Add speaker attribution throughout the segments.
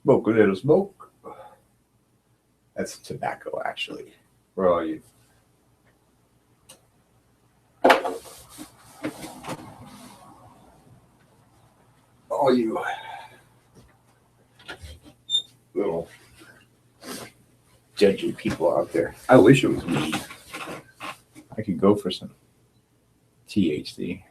Speaker 1: Smoke a little smoke. That's tobacco, actually. For all you. All you little judgy people out there. I wish it was weed. I could go for some THC.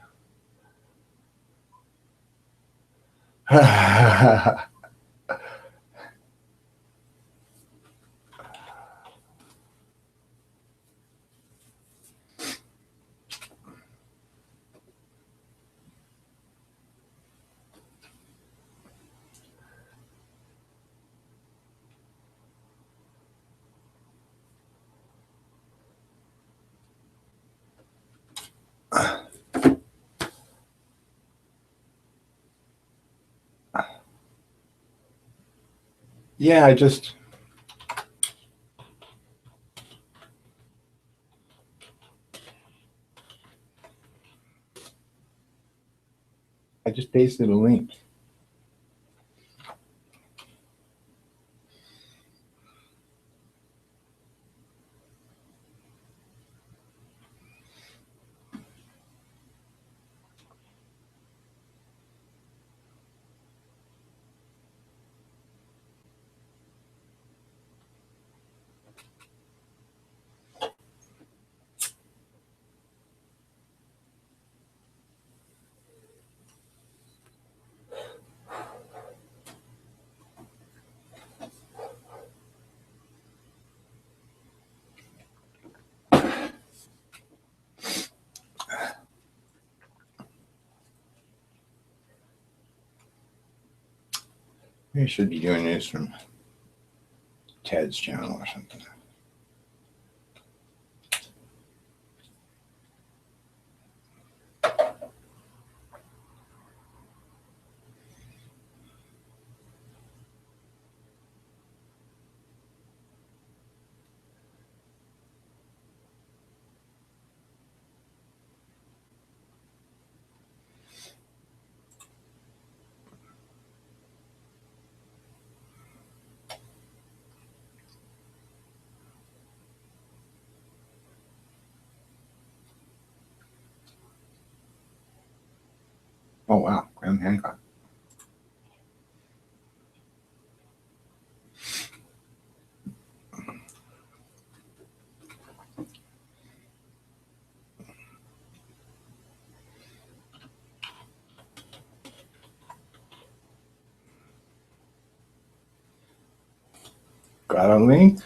Speaker 1: Yeah, I just pasted a link. I should be doing this from Ted's channel or something. Oh wow, Graham Hancock. Got a link?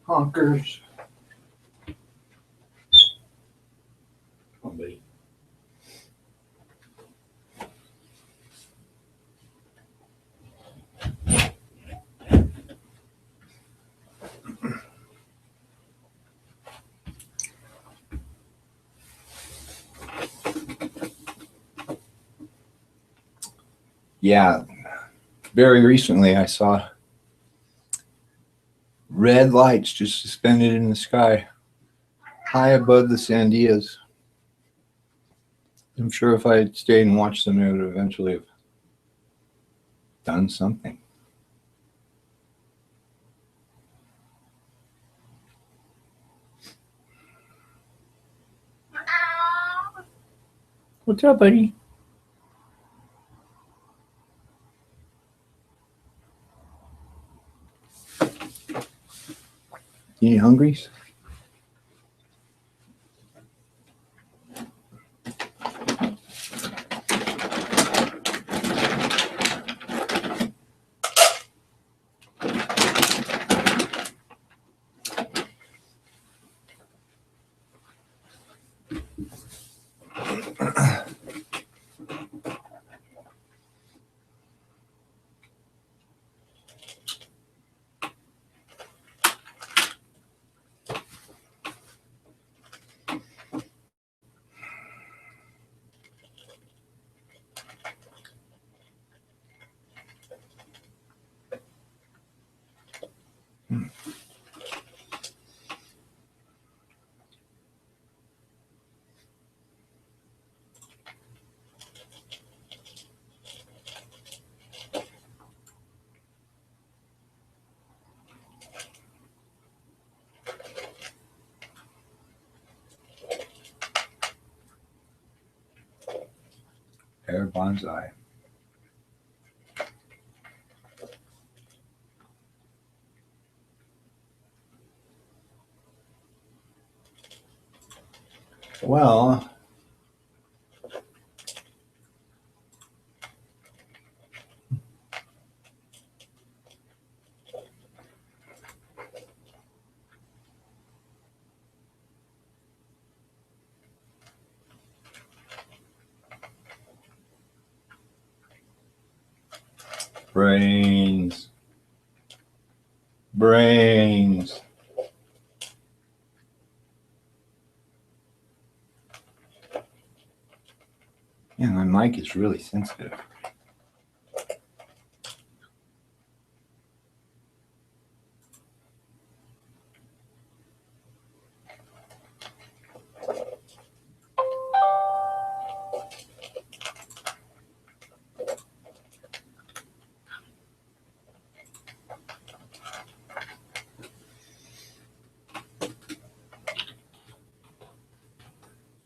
Speaker 1: Honkers. Oh, buddy. Yeah, very recently I saw red lights just suspended in the sky, high above the Sandias. I'm sure if I had stayed and watched them, it would eventually have done something. What's up, buddy? You hungry? Pear bonsai. Well, brains. Brains. Yeah, my mic is really sensitive.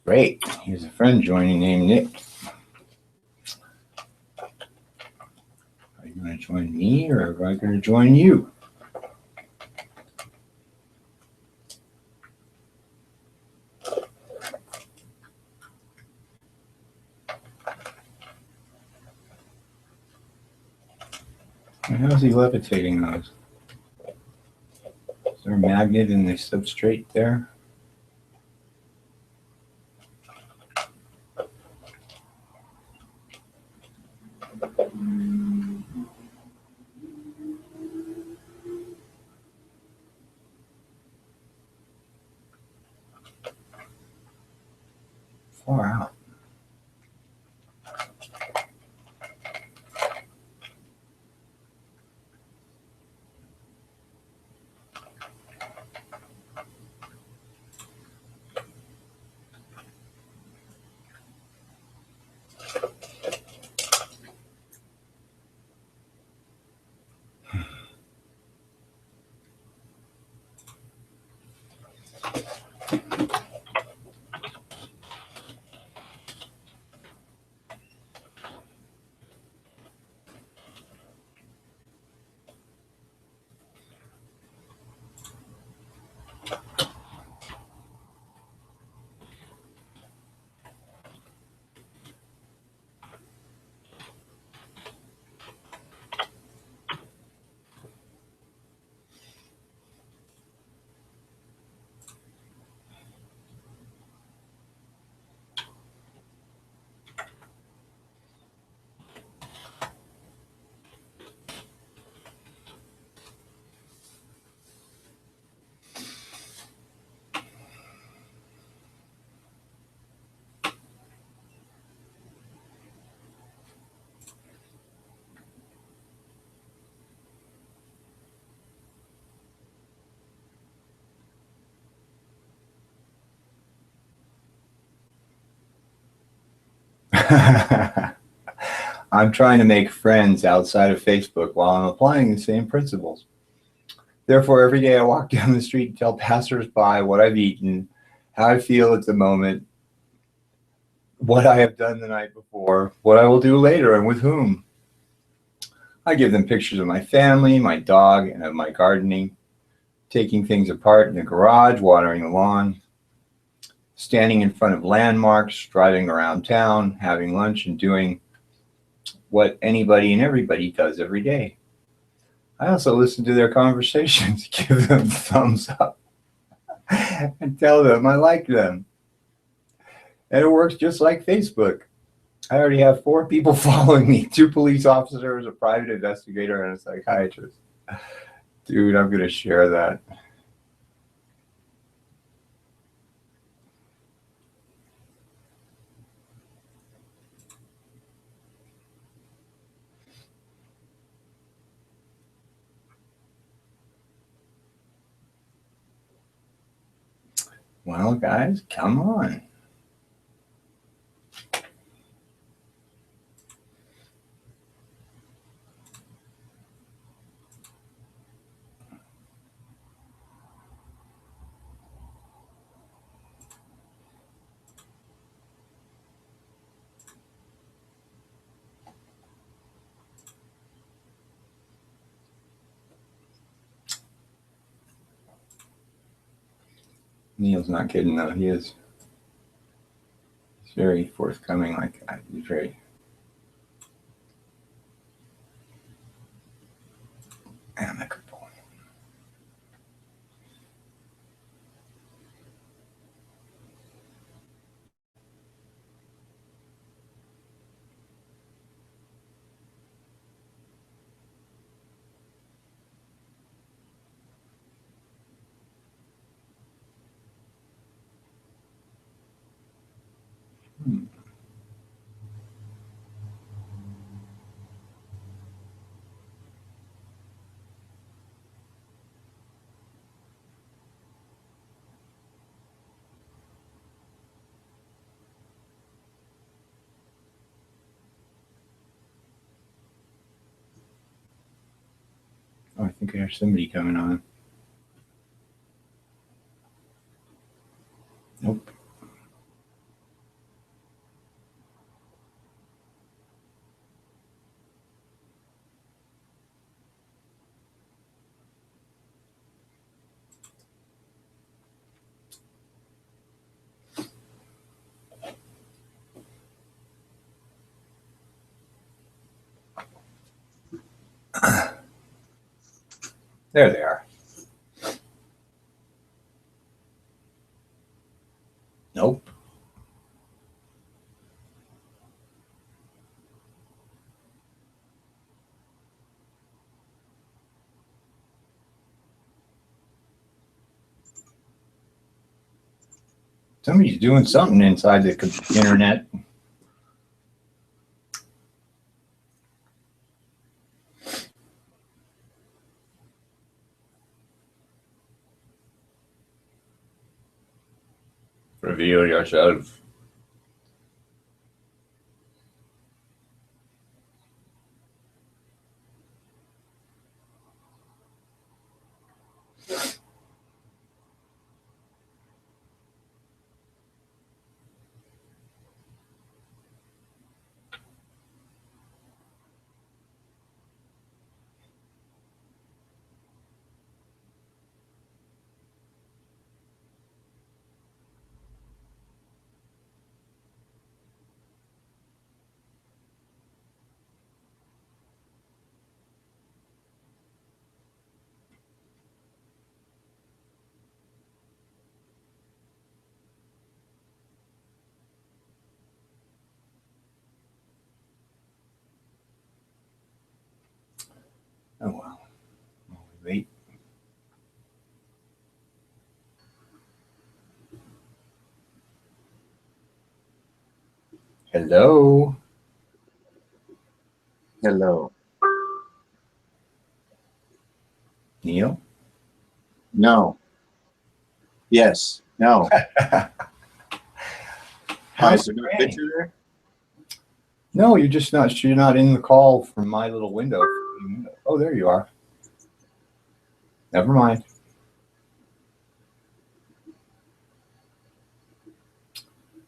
Speaker 1: Great. Here's a friend joining named Nick. Are you going to join me or am I going to join you? How's he levitating those? Is there a magnet in the substrate there? Far out. I'm trying to make friends outside of Facebook while I'm applying the same principles. Therefore, every day I walk down the street and tell passersby what I've eaten, how I feel at the moment, what I have done the night before, what I will do later, and with whom. I give them pictures of my family, my dog, and of my gardening. taking things apart in the garage, watering the lawn, standing in front of landmarks, driving around town, having lunch, and doing what anybody and everybody does every day. I also listen to their conversations, give them thumbs up, and tell them I like them. And it works just like Facebook. I already have 4 people following me, 2 police officers, a private investigator, and a psychiatrist. Dude, I'm going to share that. Well, guys, come on. Neil's not kidding, though. He's very forthcoming. Like, he's very amicable. Oh, I think there's somebody coming on. Nope. There they are. Nope. Somebody's doing something inside the internet. Reveal yourself. Oh, well. Wait. Hello.
Speaker 2: Hello.
Speaker 1: Neil?
Speaker 2: No. Yes. No. Hi,
Speaker 1: How's
Speaker 2: is there no
Speaker 1: Frank?
Speaker 2: picture there?
Speaker 1: No, you're not in the call from my little window. Oh, there you are. Never mind.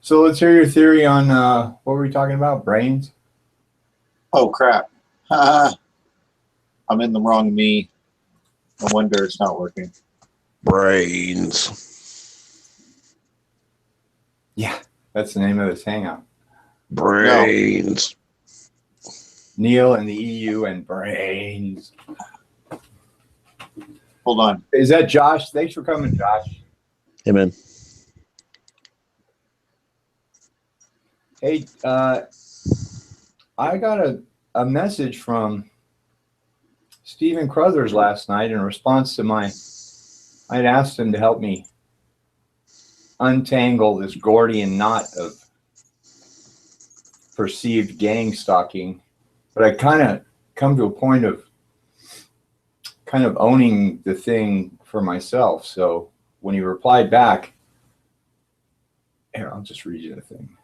Speaker 1: So let's hear your theory on what were we talking about? Brains?
Speaker 2: Oh, crap. I'm in the wrong me. No wonder it's not working.
Speaker 3: Brains.
Speaker 1: Yeah, that's the name of his hangout.
Speaker 3: Brains.
Speaker 1: Neil and the EU and brains.
Speaker 2: Hold on.
Speaker 1: Is that Josh? Thanks for coming, Josh.
Speaker 3: Hey, man.
Speaker 1: Hey, I got a message from Stephen Crothers last night in response to I'd asked him to help me untangle this Gordian knot of perceived gang stalking. But I kind of come to a point of kind of owning the thing for myself. So when he replied back, here, I'll just read you the thing.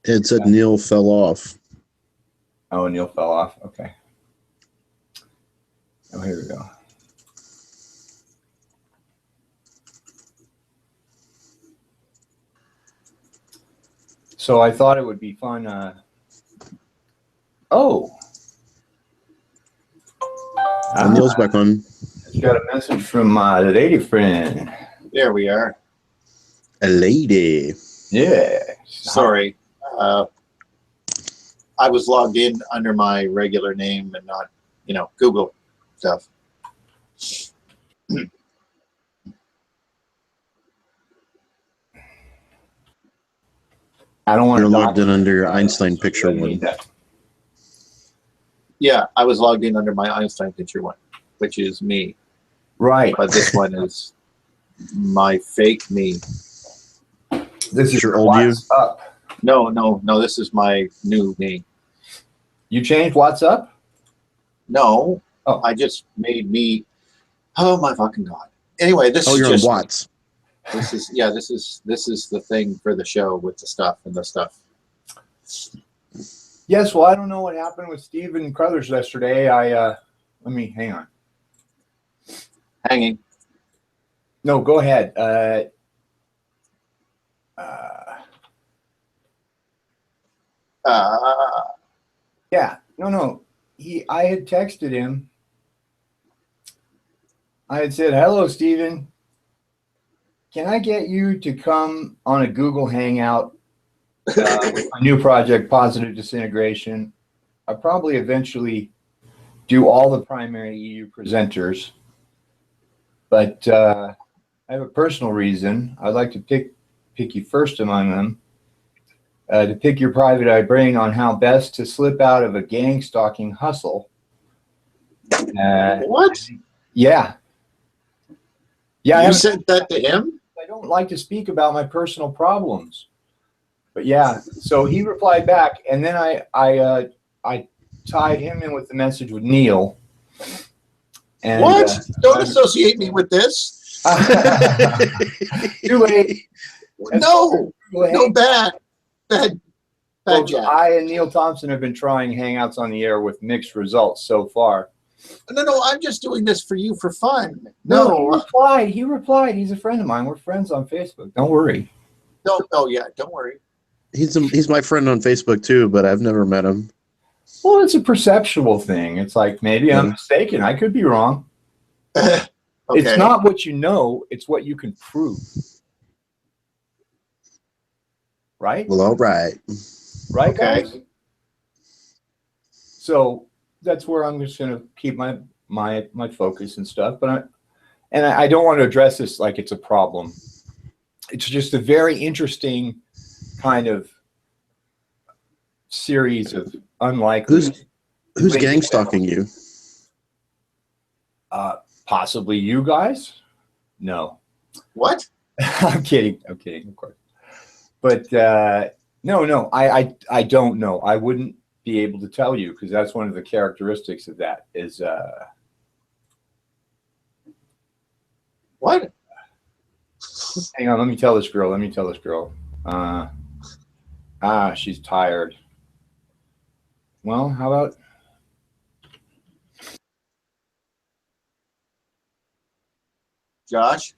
Speaker 3: It said Neil fell off.
Speaker 1: Oh, Neil fell off. Okay. Oh, here we go. So I thought it would be fun.
Speaker 3: Neil's back on.
Speaker 1: Just got a message from my lady friend.
Speaker 2: There we are.
Speaker 3: A lady.
Speaker 1: Yeah.
Speaker 2: Sorry. I was logged in under my regular name and not, Google stuff.
Speaker 1: I don't want
Speaker 3: You're
Speaker 1: to
Speaker 3: logged in under your Einstein picture one.
Speaker 2: Yeah, I was logged in under my Einstein picture one, which is me.
Speaker 1: Right.
Speaker 2: But this one is my fake me.
Speaker 1: This is
Speaker 3: your old you?
Speaker 1: What's Up.
Speaker 2: No, this is my new me.
Speaker 1: You changed What's Up?
Speaker 2: No,
Speaker 1: Oh.
Speaker 2: I just made me. Oh my fucking god! Anyway, this is
Speaker 3: you're
Speaker 2: just
Speaker 3: on Watts.
Speaker 2: This is the thing for the show with the stuff and the stuff.
Speaker 1: Yes. Well, I don't know what happened with Stephen Crothers yesterday. Let me hang on.
Speaker 2: Hanging.
Speaker 1: No, go ahead. Yeah. No. I had texted him. I had said, "Hello, Stephen. Can I get you to come on a Google Hangout with my new project, Positive Disintegration? I'll probably eventually do all the primary EU presenters, but I have a personal reason. I'd like to pick you first among them, to pick your private eye brain on how best to slip out of a gang stalking hustle."
Speaker 2: What?
Speaker 1: Yeah. Yeah.
Speaker 2: You sent that to him?
Speaker 1: I don't like to speak about my personal problems, but yeah. So he replied back, and then I tied him in with the message with Neil. And,
Speaker 2: what? Don't associate me with this.
Speaker 1: Too late.
Speaker 2: No, bad
Speaker 1: Well,
Speaker 2: Jack.
Speaker 1: I and Neil Thompson have been trying Hangouts on the air with mixed results so far.
Speaker 2: No, I'm just doing this for you for fun.
Speaker 1: No, he replied. He's a friend of mine. We're friends on Facebook. Don't worry.
Speaker 2: Don't worry.
Speaker 3: He's my friend on Facebook too, but I've never met him.
Speaker 1: Well, it's a perceptual thing. It's like maybe I'm mistaken. I could be wrong.
Speaker 2: Okay.
Speaker 1: It's not what you know, it's what you can prove. Right?
Speaker 3: Well, all right.
Speaker 1: Right,
Speaker 2: Okay.
Speaker 1: guys? So that's where I'm just going to keep my focus and stuff. But I don't want to address this like it's a problem. It's just a very interesting kind of series of unlikely.
Speaker 3: Who's gang stalking you?
Speaker 1: Possibly you guys? No.
Speaker 2: What?
Speaker 1: I'm kidding, of course. But no, I don't know. I wouldn't be able to tell you because that's one of the characteristics of that is
Speaker 2: What?
Speaker 1: hang on, let me tell this girl. She's tired. Well, how about
Speaker 2: Josh?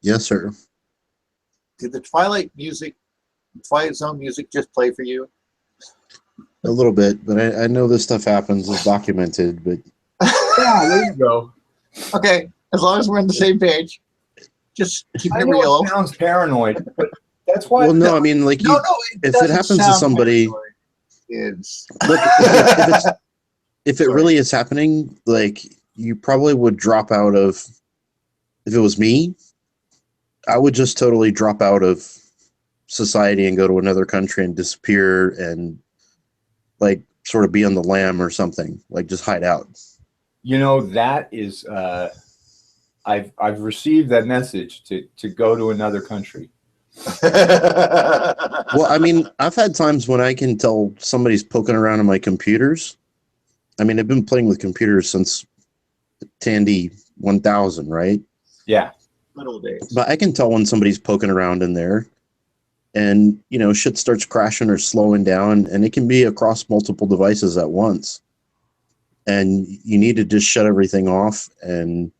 Speaker 3: Yes, sir.
Speaker 2: Did the Twilight Zone music just play for you?
Speaker 3: A little bit, but I know this stuff happens. It's documented, but
Speaker 1: yeah, there you go.
Speaker 2: Okay. As long as we're on the same page. Just keep
Speaker 1: I
Speaker 2: it
Speaker 1: know
Speaker 2: real.
Speaker 1: it sounds paranoid, but that's why.
Speaker 3: Well, no, I mean, like,
Speaker 2: No,
Speaker 3: you,
Speaker 2: no,
Speaker 3: if it
Speaker 2: doesn't
Speaker 3: happens to
Speaker 2: sound
Speaker 3: somebody,
Speaker 2: paranoid. It's
Speaker 3: look, if it
Speaker 2: Sorry.
Speaker 3: really is happening, like, you probably would drop out of. If it was me, I would just totally drop out of society and go to another country and disappear and like sort of be on the lam or something, like just hide out.
Speaker 1: You know, that is, I've received that message to go to another country.
Speaker 3: Well, I mean, I've had times when I can tell somebody's poking around on my computers. I mean, I've been playing with computers since Tandy 1000, right?
Speaker 1: Yeah.
Speaker 2: good old days.
Speaker 3: But I can tell when somebody's poking around in there and, you know, shit starts crashing or slowing down, and it can be across multiple devices at once. And you need to just shut everything off and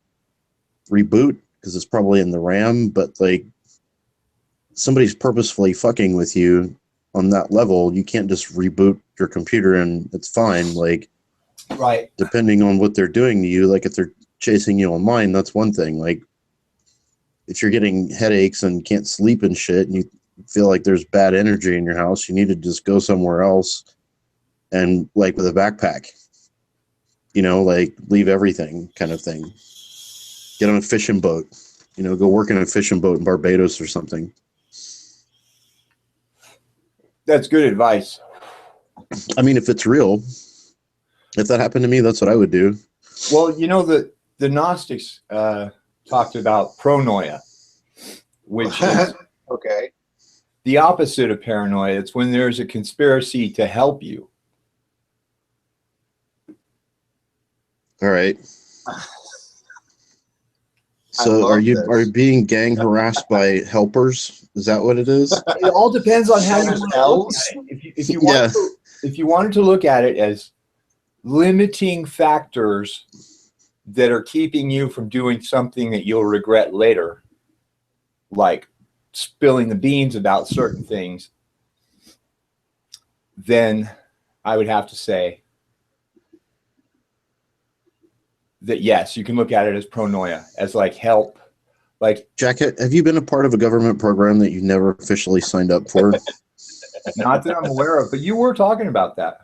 Speaker 3: reboot because it's probably in the RAM, but like somebody's purposefully fucking with you on that level. You can't just reboot your computer and it's fine. Like,
Speaker 1: Right.
Speaker 3: depending on what they're doing to you, like if they're chasing you online, that's one thing. Like if you're getting headaches and can't sleep and shit and you feel like there's bad energy in your house, you need to just go somewhere else and like with a backpack, you know, like leave everything kind of thing. Get on a fishing boat, you know, go work in a fishing boat in Barbados or something.
Speaker 1: That's good advice.
Speaker 3: I mean, if it's real, if that happened to me, that's what I would do.
Speaker 1: Well, you know, the Gnostics talked about pronoia, which is
Speaker 2: Okay.
Speaker 1: the opposite of paranoia. It's when there's a conspiracy to help you.
Speaker 3: All right. So are you being gang harassed by helpers? Is that what it is?
Speaker 1: It all depends on how you
Speaker 2: There's
Speaker 1: want to look at it. If you want
Speaker 3: Yeah.
Speaker 1: if you wanted to look at it as limiting factors that are keeping you from doing something that you'll regret later, like spilling the beans about certain things, then I would have to say that yes, you can look at it as pronoia, as like help. Like,
Speaker 3: Jack, have you been a part of a government program that you never officially signed up for?
Speaker 1: not that I'm aware of, but you were talking about that.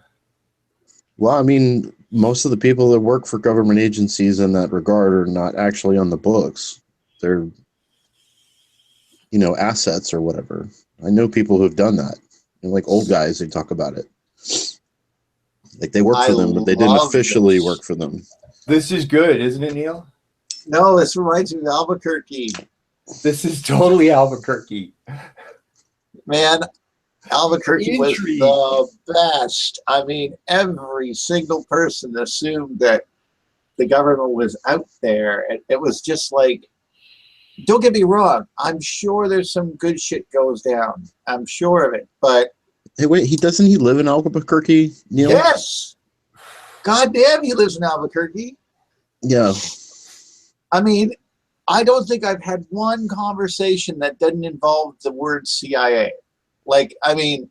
Speaker 3: Well, I mean, most of the people that work for government agencies in that regard are not actually on the books. They're, you know, assets or whatever. I know people who've done that. You know, like old guys, they talk about it. Like they work for them, but they didn't officially work for them.
Speaker 1: This is good, isn't it, Neil?
Speaker 2: No, this reminds me of Albuquerque.
Speaker 1: This is totally Albuquerque.
Speaker 2: Man, Albuquerque was
Speaker 1: Intrigue.
Speaker 2: the best. I mean, every single person assumed that the government was out there. And it was just like, don't get me wrong, I'm sure there's some good shit goes down. I'm sure of it. But
Speaker 3: Hey, wait, he live in Albuquerque, Neil?
Speaker 2: yes, goddamn, he lives in Albuquerque.
Speaker 3: Yeah.
Speaker 2: I mean, I don't think I've had one conversation that didn't involve the word CIA. Like, I mean,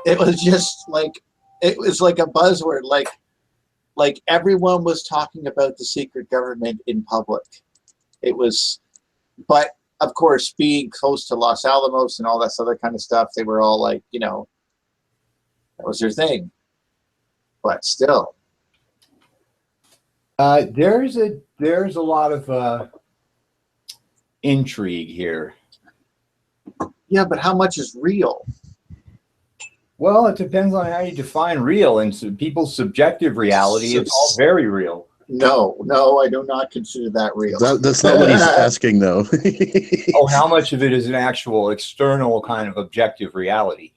Speaker 2: it was just like, it was like a buzzword. Like everyone was talking about the secret government in public. It was, but of course, being close to Los Alamos and all that other kind of stuff, they were all like, you know, that was their thing. But still.
Speaker 1: There's a lot of intrigue here.
Speaker 2: Yeah, but how much is real?
Speaker 1: Well, it depends on how you define real, and so people's subjective reality is all very real.
Speaker 2: No, I do not consider that real.
Speaker 3: That's not what he's asking, though.
Speaker 1: Oh, how much of it is an actual external kind of objective reality?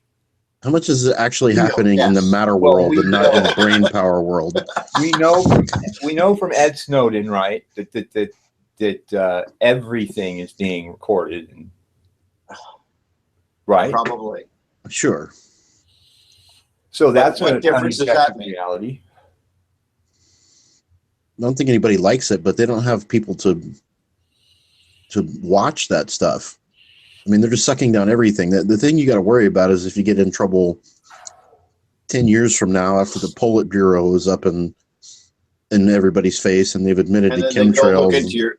Speaker 3: How much is actually
Speaker 2: Real,
Speaker 3: happening in the
Speaker 2: yes.
Speaker 3: matter
Speaker 1: Well,
Speaker 3: world
Speaker 1: we
Speaker 3: and not in
Speaker 1: know.
Speaker 3: the brain power world?
Speaker 1: We know from Ed Snowden, right, that everything is being recorded, and right?
Speaker 2: Probably.
Speaker 3: Sure.
Speaker 1: So that's
Speaker 2: What
Speaker 1: an
Speaker 2: difference does that
Speaker 1: objective
Speaker 2: make?
Speaker 1: reality.
Speaker 3: I don't think anybody likes it, but they don't have people to watch that stuff. I mean, they're just sucking down everything. The thing you got to worry about is if you get in trouble 10 years from now after the Politburo is up in everybody's face and they've admitted
Speaker 2: And
Speaker 3: to
Speaker 2: then they go look
Speaker 3: chemtrails.
Speaker 2: into your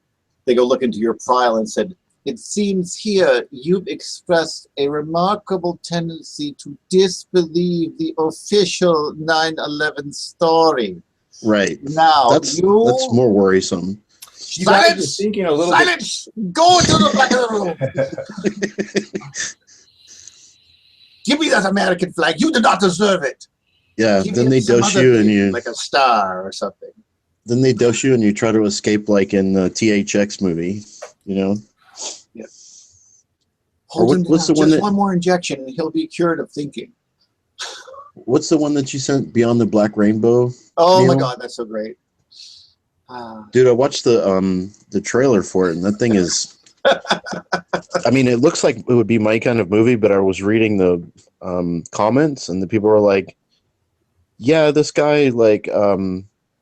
Speaker 2: they go look into your file and said, "It seems here you've expressed a remarkable tendency to disbelieve the official 9/11 story."
Speaker 3: Right.
Speaker 2: Now
Speaker 3: That's more worrisome.
Speaker 1: You guys are
Speaker 2: Silence!
Speaker 1: thinking a little
Speaker 2: Silence! Go to the back of the room.
Speaker 1: bit.
Speaker 2: Give me that American flag. You do not deserve it.
Speaker 3: Yeah.
Speaker 2: Give
Speaker 3: Then
Speaker 2: me
Speaker 3: they
Speaker 2: some
Speaker 3: dose
Speaker 2: other
Speaker 3: you and
Speaker 2: thing,
Speaker 3: you.
Speaker 2: like a star or something.
Speaker 3: Then they dose you and you try to escape, like in the THX movie. You know.
Speaker 2: Yeah.
Speaker 3: Or
Speaker 2: Hold him
Speaker 3: what's
Speaker 2: down.
Speaker 3: the one
Speaker 2: Just
Speaker 3: that?
Speaker 2: one more injection, and he'll be cured of thinking.
Speaker 3: What's the one that you sent, Beyond the Black Rainbow?
Speaker 2: Oh my
Speaker 3: Neil?
Speaker 2: God, that's so great.
Speaker 3: Dude, I watched the trailer for it, and that thing is. I mean, it looks like it would be my kind of movie, but I was reading the comments, and the people were like, "Yeah, this guy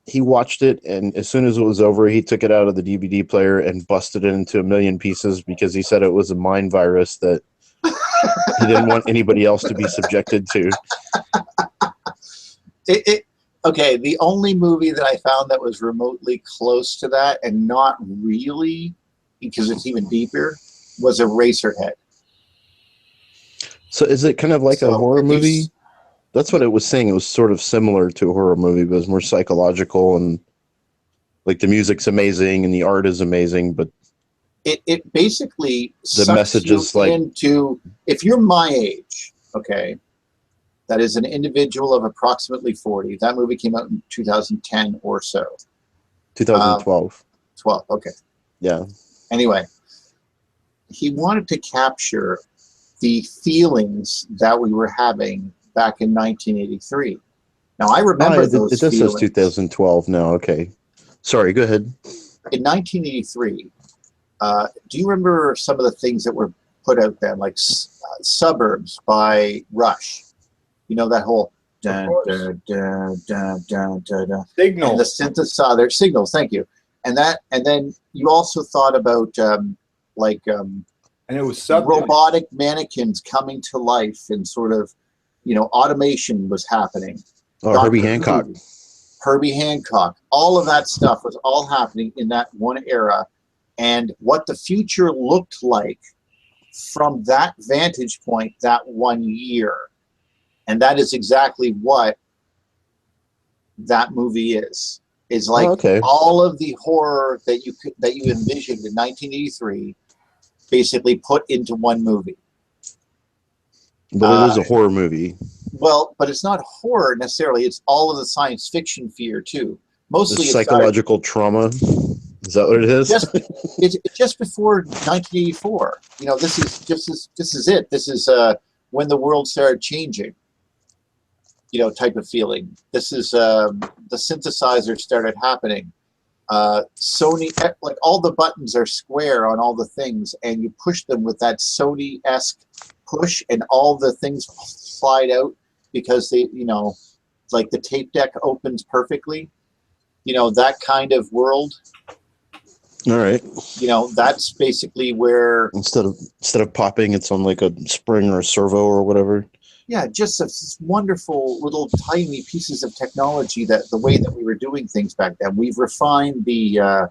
Speaker 3: he watched it, and as soon as it was over, he took it out of the DVD player and busted it into a million pieces because he said it was a mind virus that he didn't want anybody else to be subjected to."
Speaker 2: Okay, the only movie that I found that was remotely close to that, and not really, because it's even deeper, was Eraserhead.
Speaker 3: So, is it kind of like a
Speaker 2: So,
Speaker 3: horror
Speaker 2: if you
Speaker 3: movie?
Speaker 2: s-
Speaker 3: That's what it was saying. It was sort of similar to a horror movie, but it was more psychological, and like the music's amazing and the art is amazing, but
Speaker 2: it basically
Speaker 3: the
Speaker 2: sucks
Speaker 3: message
Speaker 2: you
Speaker 3: is like
Speaker 2: into, if you're my age, okay, that is an individual of approximately 40. That movie came out in 2010 or so.
Speaker 3: 2012.
Speaker 2: 12, okay.
Speaker 3: Yeah.
Speaker 2: Anyway, he wanted to capture the feelings that we were having back in 1983. Now, I remember
Speaker 3: it
Speaker 2: those
Speaker 3: does says
Speaker 2: feelings.
Speaker 3: 2012 now. Okay. Sorry, go ahead.
Speaker 2: In 1983, do you remember some of the things that were put out then, like Suburbs by Rush? You know, that whole dun, dun, dun, dun, dun, dun, dun.
Speaker 1: Signal.
Speaker 2: And the synthesizer signals, thank you. And then you also thought about
Speaker 1: and it was subject.
Speaker 2: robotic mannequins coming to life, and sort of, automation was happening.
Speaker 3: Oh, Herbie
Speaker 2: Doctor
Speaker 3: Hancock.
Speaker 2: Who, Herbie Hancock, all of that stuff was all happening in that one era. And what the future looked like from that vantage point, that 1 year. And that is exactly what that movie is. Is like
Speaker 3: okay.
Speaker 2: all of the horror that you envisioned in 1983, basically put into one movie.
Speaker 3: But it is a horror movie.
Speaker 2: Well, but it's not horror necessarily. It's all of the science fiction fear too. Mostly
Speaker 3: The psychological trauma. Is that what it is?
Speaker 2: It's just before 1984. This is it. This is when the world started changing. Type of feeling. This is the synthesizer started happening. Sony, like all the buttons are square on all the things, and you push them with that Sony-esque push, and all the things slide out because they, like the tape deck opens perfectly. That kind of world.
Speaker 3: All right.
Speaker 2: That's basically where
Speaker 3: instead of popping, it's on like a spring or a servo or whatever.
Speaker 2: Yeah, just this wonderful little tiny pieces of technology, that the way that we were doing things back then. We've refined the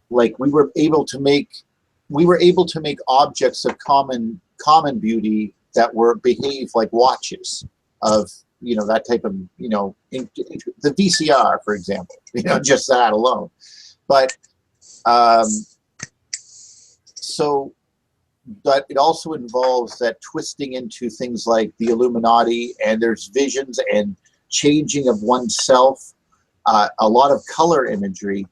Speaker 2: we were able to make objects of common beauty that behave like watches of that type of the VCR, for example. Just that alone. But but it also involves that twisting into things like the Illuminati, and there's visions and changing of oneself, a lot of color imagery,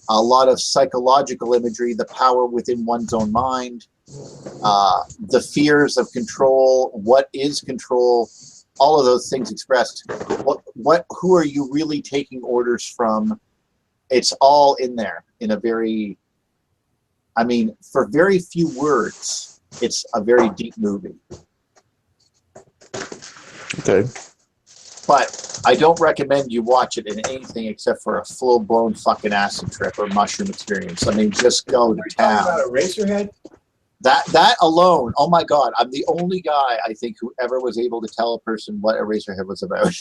Speaker 2: a lot of psychological imagery, the power within one's own mind, the fears of control, what is control, all of those things expressed. Who are you really taking orders from? It's all in there in a very, for very few words, it's a very deep movie.
Speaker 3: Okay.
Speaker 2: But I don't recommend you watch it in anything except for a full-blown fucking acid trip or mushroom experience. Just go to town.
Speaker 1: Talking about Eraserhead?
Speaker 2: That alone, oh my God, I'm the only guy, I think, who ever was able to tell a person what Eraserhead was about.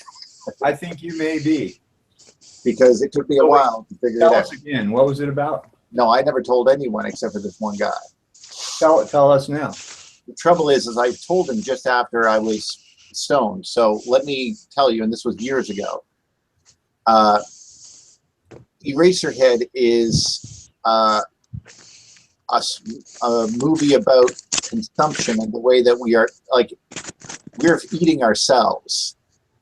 Speaker 1: I think you may be.
Speaker 2: Because it took me a while to figure it
Speaker 1: Tell
Speaker 2: out.
Speaker 1: us again. What was it about?
Speaker 2: No, I never told anyone except for this one guy.
Speaker 1: Tell us now.
Speaker 2: The trouble is I told him just after I was stoned. So let me tell you, and this was years ago. Eraserhead is a movie about consumption and the way that we are, like, we're eating ourselves.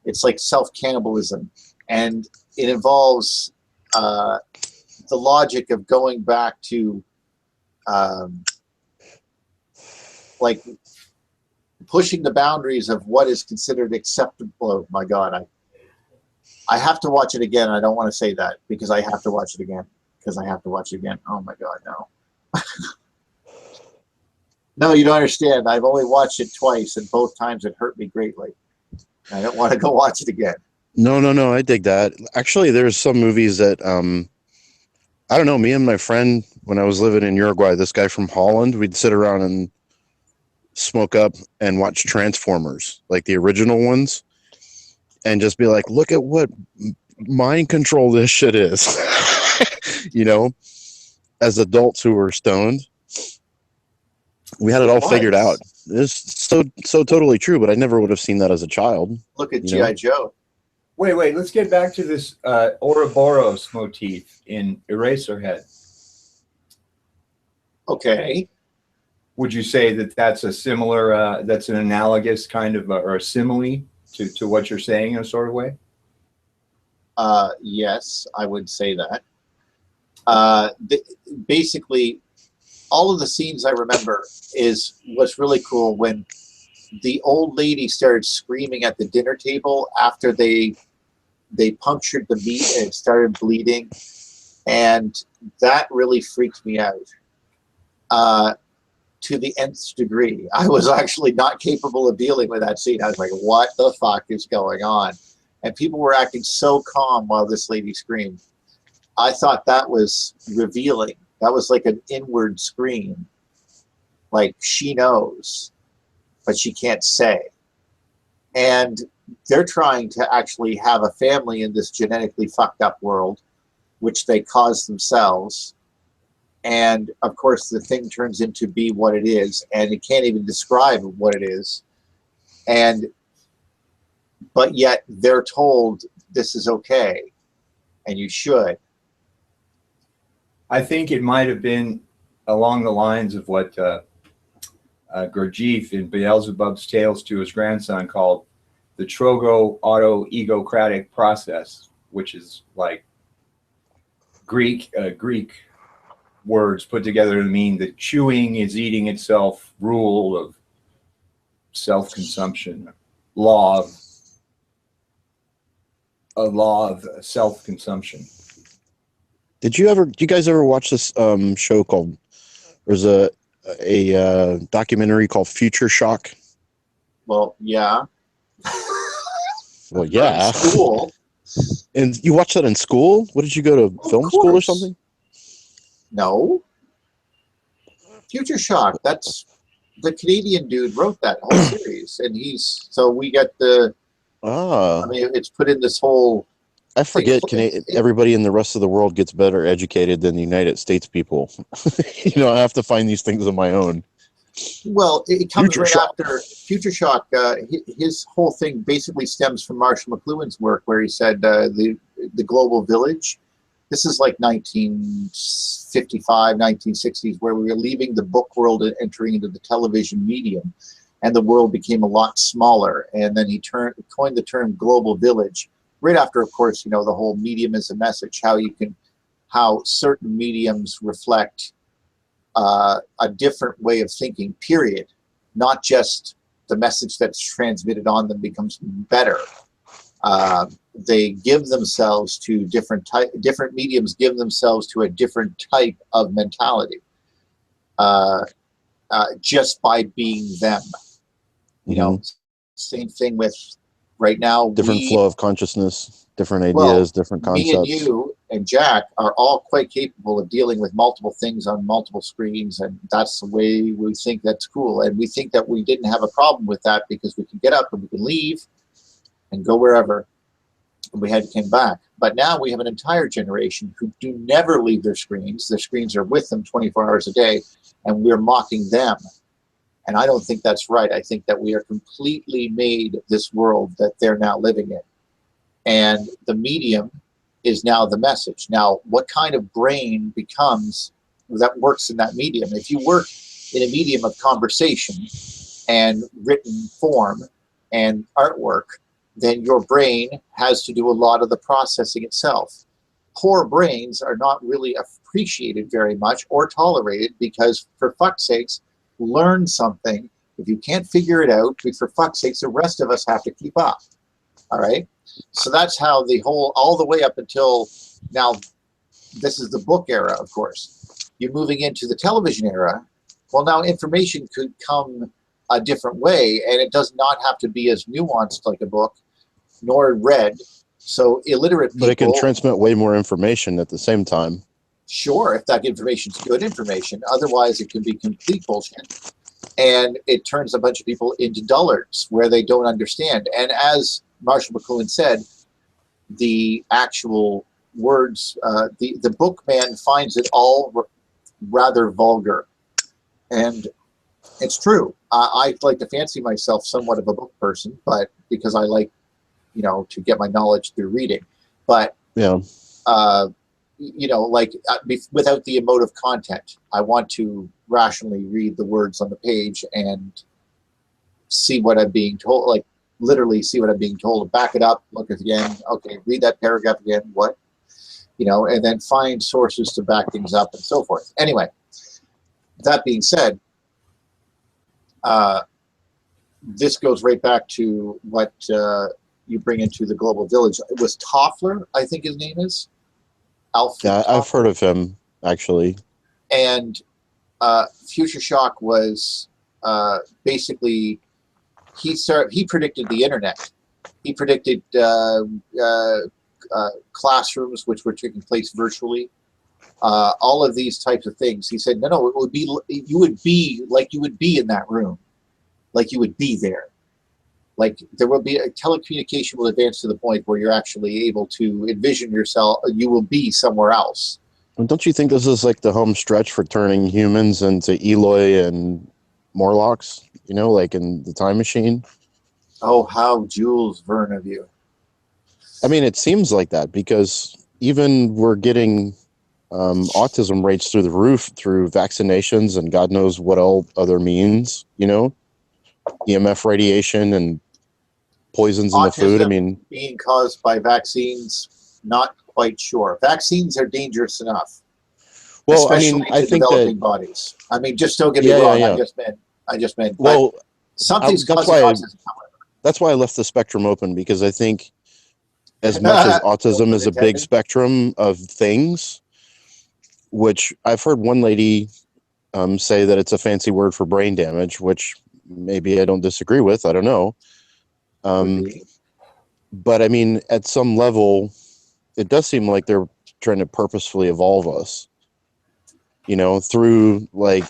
Speaker 2: It's like self-cannibalism, and it involves the logic of going back to like pushing the boundaries of what is considered acceptable. Oh my God, I have to watch it again. I don't want to say that because I have to watch it again. Oh my God, no. No, you don't understand. I've only watched it twice, and both times it hurt me greatly. I don't want to go watch it again.
Speaker 3: No, I dig that. Actually, there's some movies that I don't know. Me and my friend, when I was living in Uruguay, this guy from Holland, we'd sit around and smoke up and watch Transformers, like the original ones, and just be like, look at what mind control this shit is. You know, as adults who were stoned, we had it all figured out. It's so totally true, but I never would have seen that as a child.
Speaker 2: Look at G.I. Joe.
Speaker 1: Wait, let's get back to this Ouroboros motif in Eraserhead.
Speaker 2: Okay.
Speaker 1: Would you say that that's a similar, that's an analogous kind of, or a simile to what you're saying in a sort of way?
Speaker 2: Yes, I would say that. Basically, all of the scenes I remember is what's really cool when the old lady started screaming at the dinner table after they punctured the meat and it started bleeding, and that really freaked me out to the nth degree. I was actually not capable of dealing with that scene. I was like, what the fuck is going on? And people were acting so calm while this lady screamed. I thought that was revealing. That was like an inward scream. Like, she knows, but she can't say. And they're trying to actually have a family in this genetically fucked up world, which they caused themselves. And of course, the thing turns into be what it is, and it can't even describe what it is. But yet they're told this is okay, and you should.
Speaker 1: I think it might have been along the lines of what Gurdjieff in Beelzebub's Tales to his grandson called the trogo-auto-egocratic process, which is like Greek words put together to mean that chewing is eating itself, rule of self-consumption, law of self-consumption.
Speaker 3: Do you guys ever watch this show called, there's a documentary called Future Shock?
Speaker 2: Well, yeah.
Speaker 3: Well, yeah.
Speaker 2: School.
Speaker 3: And you watched that in school? What, did you go to film school or something?
Speaker 2: No. Future Shock. That's the Canadian dude wrote that whole series, and we get the. I mean, it's put in this whole.
Speaker 3: I forget. Everybody in the rest of the world gets better educated than the United States people. I have to find these things on my own.
Speaker 2: Well, it comes right after Future Shock. His whole thing basically stems from Marshall McLuhan's work, where he said the global village. This is like 1955, 1960s, where we were leaving the book world and entering into the television medium, and the world became a lot smaller. And then he coined the term global village. Right after, of course, the whole medium is a message, how certain mediums reflect a different way of thinking, period. Not just the message that's transmitted on them becomes better. They give themselves to different mediums, give themselves to a different type of mentality just by being them. Same thing with right now.
Speaker 3: Different flow of consciousness, different ideas, different concepts.
Speaker 2: Me and you and Jack are all quite capable of dealing with multiple things on multiple screens, and that's the way we think that's cool. And we think that we didn't have a problem with that because we can get up and we can leave and go wherever. we had came back. But now we have an entire generation who do never leave their screens. Their screens are with them 24 hours a day, and we're mocking them. And I don't think that's right. I think that we are completely made this world that they're now living in. And the medium is now the message. Now, what kind of brain becomes that works in that medium? If you work in a medium of conversation and written form and artwork, then your brain has to do a lot of the processing itself. Poor brains are not really appreciated very much or tolerated because, for fuck's sakes, learn something. If you can't figure it out, for fuck's sakes, the rest of us have to keep up. All right? So that's how the whole, all the way up until now, this is the book era, of course. You're moving into the television era. Well, now information could come a different way, and it does not have to be as nuanced like a book, nor read. So illiterate people...
Speaker 3: But it can transmit way more information at the same time.
Speaker 2: Sure, if that information is good information. Otherwise, it can be complete bullshit. And it turns a bunch of people into dullards where they don't understand. And as Marshall McLuhan said, the actual words, the bookman finds it all rather vulgar. And it's true. I like to fancy myself somewhat of a book person, but because I like, you know, to get my knowledge through reading. But,
Speaker 3: yeah,
Speaker 2: you know, like without the emotive content, I want to rationally read the words on the page and see what I'm being told, like literally see what I'm being told, back it up, look at it again, okay, read that paragraph again, what? You know, and then find sources to back things up and so forth. Anyway, that being said, this goes right back to what you bring into the global village. It was Toffler, I think his name is. Alfred
Speaker 3: yeah,
Speaker 2: Toffler.
Speaker 3: I've heard of him, actually.
Speaker 2: And Future Shock was basically, he predicted the internet. He predicted classrooms which were taking place virtually. All of these types of things. He said, no, it would be, you would be like you would be in that room, like you would be there. Like there will be a telecommunication will advance to the point where you're actually able to envision yourself, you will be somewhere else.
Speaker 3: And don't you think this is like the home stretch for turning humans into Eloy and Morlocks, you know, like in the Time Machine?
Speaker 2: Oh, how Jules Verne of you.
Speaker 3: I mean, it seems like that because even we're getting autism rates through the roof through vaccinations and God knows what all other means, you know, EMF radiation and poisons in the food. I mean,
Speaker 2: being caused by vaccines, not quite sure. Vaccines are dangerous enough.
Speaker 3: Well,
Speaker 2: especially
Speaker 3: I mean, I think
Speaker 2: developing
Speaker 3: that
Speaker 2: bodies. I mean, just don't get me wrong.
Speaker 3: Yeah.
Speaker 2: I just meant.
Speaker 3: Well,
Speaker 2: something's
Speaker 3: that's
Speaker 2: causing
Speaker 3: why
Speaker 2: autism. However,
Speaker 3: that's why I left the spectrum open, because I think as much as autism is a big spectrum of things, which I've heard one lady say that it's a fancy word for brain damage, which maybe I don't disagree with. I don't know. But I mean, at some level, it does seem like they're trying to purposefully evolve us, you know, through like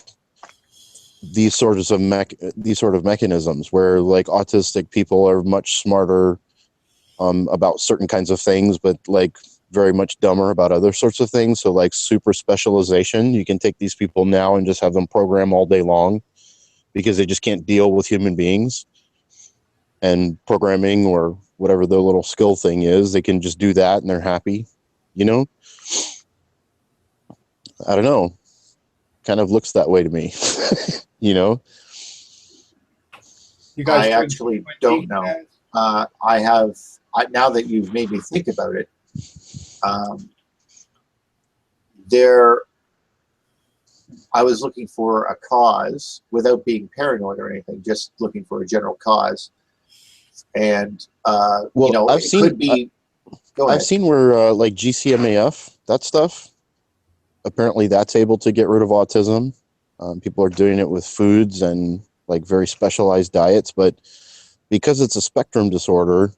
Speaker 3: these sorts of mechanisms where like autistic people are much smarter about certain kinds of things, but like very much dumber about other sorts of things. So like super specialization, you can take these people now and just have them program all day long because they just can't deal with human beings and programming or whatever their little skill thing is. They can just do that and they're happy, you know? I don't know. Kind of looks that way to me, you know?
Speaker 1: You guys
Speaker 2: I actually don't know. Now that you've made me think about it, I was looking for a cause without being paranoid or anything, just looking for a general cause. And, you know, I've
Speaker 3: seen where like GCMAF, that stuff, apparently that's able to get rid of autism. People are doing it with foods and like very specialized diets, but because it's a spectrum disorder,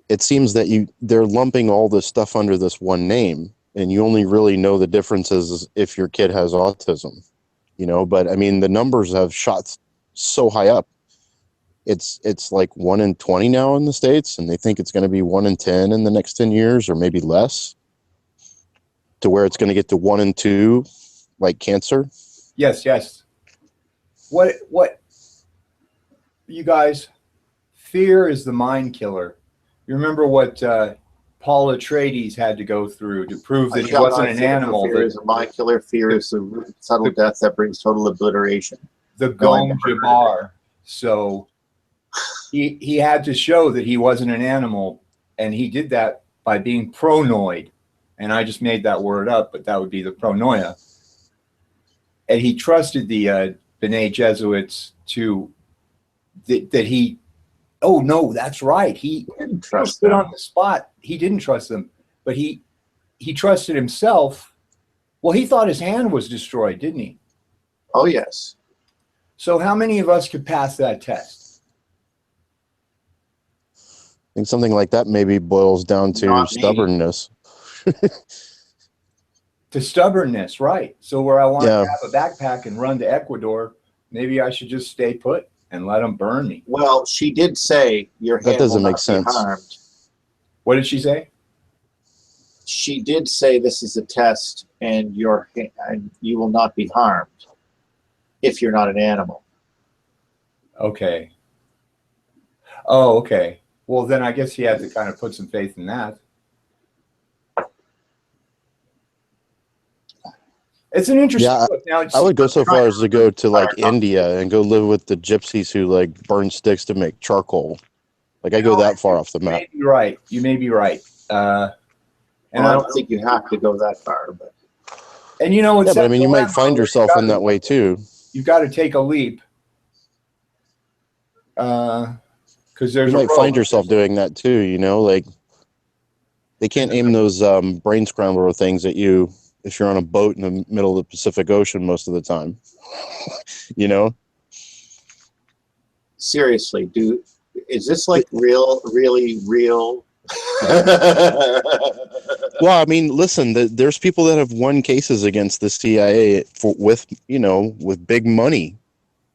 Speaker 3: it seems that they're lumping all this stuff under this one name, and you only really know the differences if your kid has autism, you know. But I mean, the numbers have shot so high up it's like 1 in 20 now in the States, and they think it's going to be 1 in 10 in the next 10 years, or maybe less, to where it's going to get to 1 in 2, like cancer.
Speaker 1: Yes, yes. What you guys, fear is the mind killer. You remember what Paul Atreides had to go through to prove that he wasn't an animal.
Speaker 2: Fear is a mind killer. Fear is the subtle death that brings total obliteration.
Speaker 1: The Gom Jabbar. So he had to show that he wasn't an animal, and he did that by being pronoid. And I just made that word up, but that would be the pronoia. And he trusted the B'nai Jesuits to that he. Oh no, that's right. He
Speaker 2: didn't trust
Speaker 1: them
Speaker 2: them
Speaker 1: on the spot. He didn't trust them, but he trusted himself. Well, he thought his hand was destroyed, didn't he?
Speaker 2: Oh yes.
Speaker 1: So how many of us could pass that test?
Speaker 3: I think something like that maybe boils down to stubbornness.
Speaker 1: To stubbornness, right. So where I want
Speaker 3: Yeah.
Speaker 1: to have a backpack and run to Ecuador, maybe I should just stay put and let them burn me.
Speaker 2: Well, she did say your hand
Speaker 3: doesn't
Speaker 2: will
Speaker 3: make
Speaker 2: not
Speaker 3: sense.
Speaker 2: be harmed.
Speaker 1: What did she say?
Speaker 2: She did say this is a test, and you will not be harmed if you're not an animal.
Speaker 1: Okay. Oh, okay. Well, then I guess he had to kind of put some faith in that. It's an interesting book. Now,
Speaker 3: I would go so far as to go to like India and go live with the gypsies who like burn sticks to make charcoal. Like I go that far off the map.
Speaker 1: You may be right. You may be right.
Speaker 2: And I don't think you have to go that far, but.
Speaker 1: And you know,
Speaker 3: yeah, but I mean, you might find yourself in that way too.
Speaker 1: You've got to take a leap. Because there's
Speaker 3: you might find yourself doing that too. You know, like they can't aim those brain scrambler things at you if you're on a boat in the middle of the Pacific Ocean most of the time. You know.
Speaker 2: Seriously, dude, is this like really real?
Speaker 3: Well, I mean, listen, there's people that have won cases against the CIA with big money,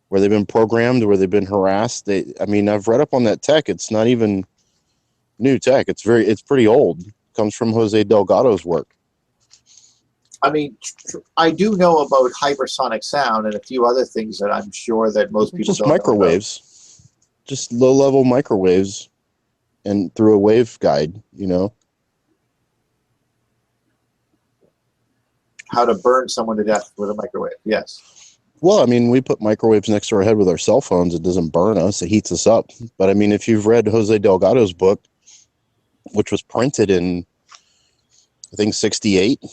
Speaker 3: where they've been programmed, where they've been harassed. I mean, I've read up on that tech. It's not even new tech. It's pretty old. It comes from Jose Delgado's work.
Speaker 2: I mean, I do know about hypersonic sound and a few other things that I'm sure that most people
Speaker 3: just
Speaker 2: don't
Speaker 3: microwaves, just low-level microwaves, and through a waveguide, you know.
Speaker 2: How to burn someone to death with a microwave? Yes.
Speaker 3: Well, I mean, we put microwaves next to our head with our cell phones. It doesn't burn us; it heats us up. But I mean, if you've read Jose Delgado's book, which was printed in, I think, '68.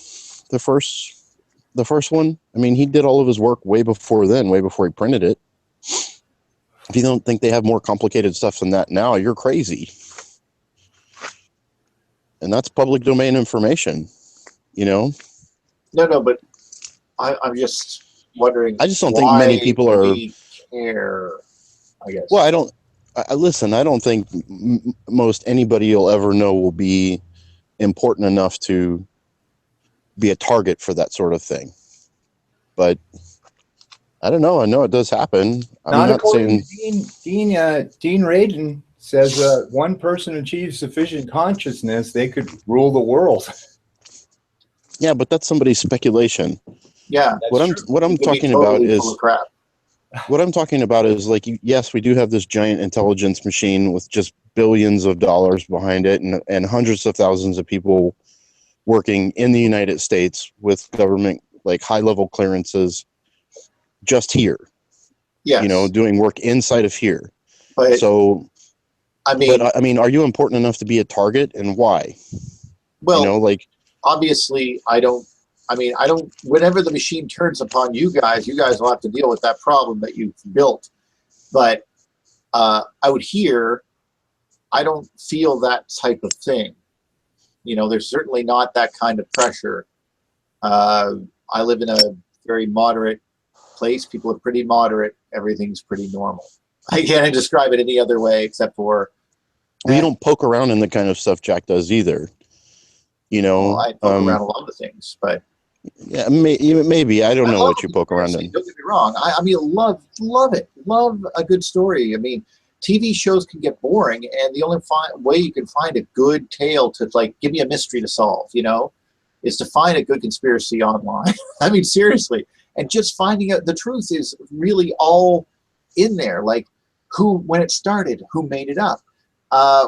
Speaker 3: The first one. I mean, he did all of his work way before then, way before he printed it. If you don't think they have more complicated stuff than that now, you're crazy. And that's public domain information, you know?
Speaker 2: No, but I'm just wondering.
Speaker 3: I just don't think many people are.
Speaker 2: Care, I guess.
Speaker 3: Well, I don't. Listen, I don't think most anybody you'll ever know will be important enough to be a target for that sort of thing. But I don't know. I know it does happen. I'm not saying
Speaker 1: Dean Radin says one person achieves sufficient consciousness, they could rule the world.
Speaker 3: Yeah, but that's somebody's speculation.
Speaker 2: Yeah.
Speaker 3: What I'm talking about is what I'm talking about is like, yes, we do have this giant intelligence machine with just billions of dollars behind it and hundreds of thousands of people working in the United States with government, like high-level clearances just here.
Speaker 2: Yes.
Speaker 3: You know, doing work inside of here.
Speaker 2: But,
Speaker 3: so,
Speaker 2: I mean,
Speaker 3: are you important enough to be a target, and why?
Speaker 2: Well,
Speaker 3: you know, like,
Speaker 2: obviously, I don't, whenever the machine turns upon you guys will have to deal with that problem that you've built. But out here, I don't feel that type of thing. You know, there's certainly not that kind of pressure. I live in a very moderate place. People are pretty moderate. Everything's pretty normal. I can't describe it any other way except for...
Speaker 3: Well, you don't poke around in the kind of stuff Jack does either. You know,
Speaker 2: well, I poke around a lot of things, but
Speaker 3: yeah, maybe I don't know what you poke around in.
Speaker 2: Don't get me wrong. I mean, love it. Love a good story. I mean, TV shows can get boring, and the only way you can find a good tale to, like, give me a mystery to solve, you know, is to find a good conspiracy online. I mean, seriously. And just finding out the truth is really all in there. Like, when it started, who made it up?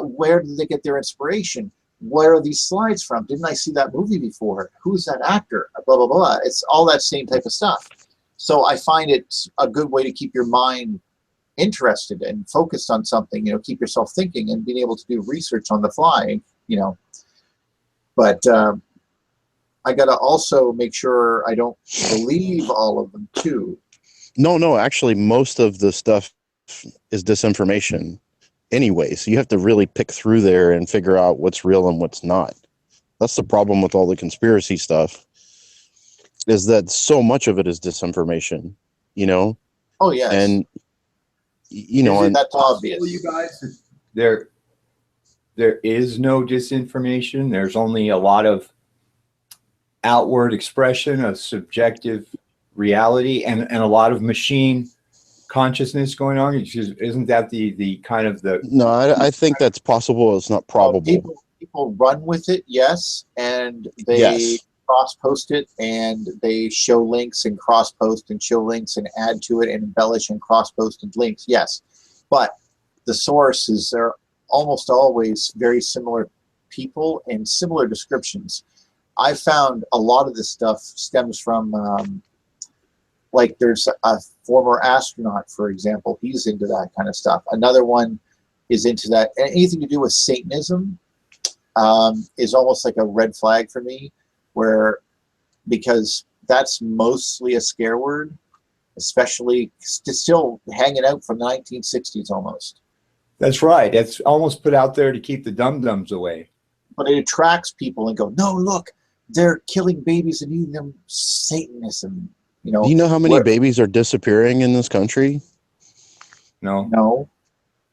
Speaker 2: Where did they get their inspiration? Where are these slides from? Didn't I see that movie before? Who's that actor? Blah, blah, blah. It's all that same type of stuff. So I find it a good way to keep your mind interested and focused on something, you know, keep yourself thinking and being able to do research on the fly, you know. But I got to also make sure I don't believe all of them too.
Speaker 3: No, actually, most of the stuff is disinformation anyway. So you have to really pick through there and figure out what's real and what's not. That's the problem with all the conspiracy stuff, is that so much of it is disinformation, you know?
Speaker 2: Oh, yes.
Speaker 3: And, you know, and
Speaker 2: that's obvious.
Speaker 1: You guys, there is no disinformation. There's only a lot of outward expression of subjective reality and a lot of machine consciousness going on. Isn't that the kind of the...
Speaker 3: No, I think that's possible. It's not probable.
Speaker 2: People run with it, yes, and they cross-post it, and they show links and cross-post and show links and add to it and embellish and cross-post and links, yes. But the sources are almost always very similar people and similar descriptions. I found a lot of this stuff stems from, like, there's a former astronaut, for example. He's into that kind of stuff. Another one is into that. Anything to do with Satanism is almost like a red flag for me, because that's mostly a scare word, especially still hanging out from the 1960s almost.
Speaker 1: That's right. It's almost put out there to keep the dum-dums away.
Speaker 2: But it attracts people and go, no, look, they're killing babies and eating them, Satanism. You know,
Speaker 3: do you know how many babies are disappearing in this country?
Speaker 2: No.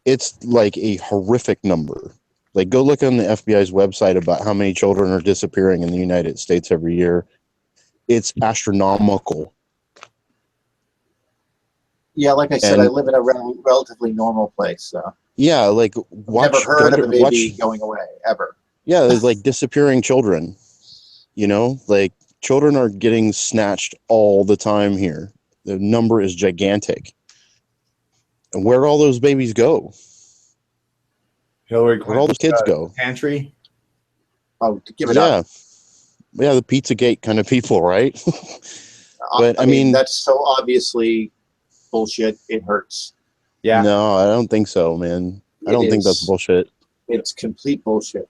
Speaker 3: It's like a horrific number. Like, go look on the FBI's website about how many children are disappearing in the United States every year. It's astronomical.
Speaker 2: Yeah, like I said, I live in a relatively normal place. So.
Speaker 3: Yeah, like,
Speaker 2: never heard of a baby going away, ever.
Speaker 3: Yeah, there's like disappearing children. You know, like, children are getting snatched all the time here. The number is gigantic. And where'd all those babies go?
Speaker 1: Hillary
Speaker 3: Where'd all those kids go?
Speaker 1: Pantry?
Speaker 2: Oh, to give it up.
Speaker 3: Yeah, the Pizzagate kind of people, right? But I mean,
Speaker 2: that's so obviously bullshit. It hurts.
Speaker 1: Yeah.
Speaker 3: No, I don't think so, man. I don't think that's bullshit.
Speaker 2: It's complete bullshit.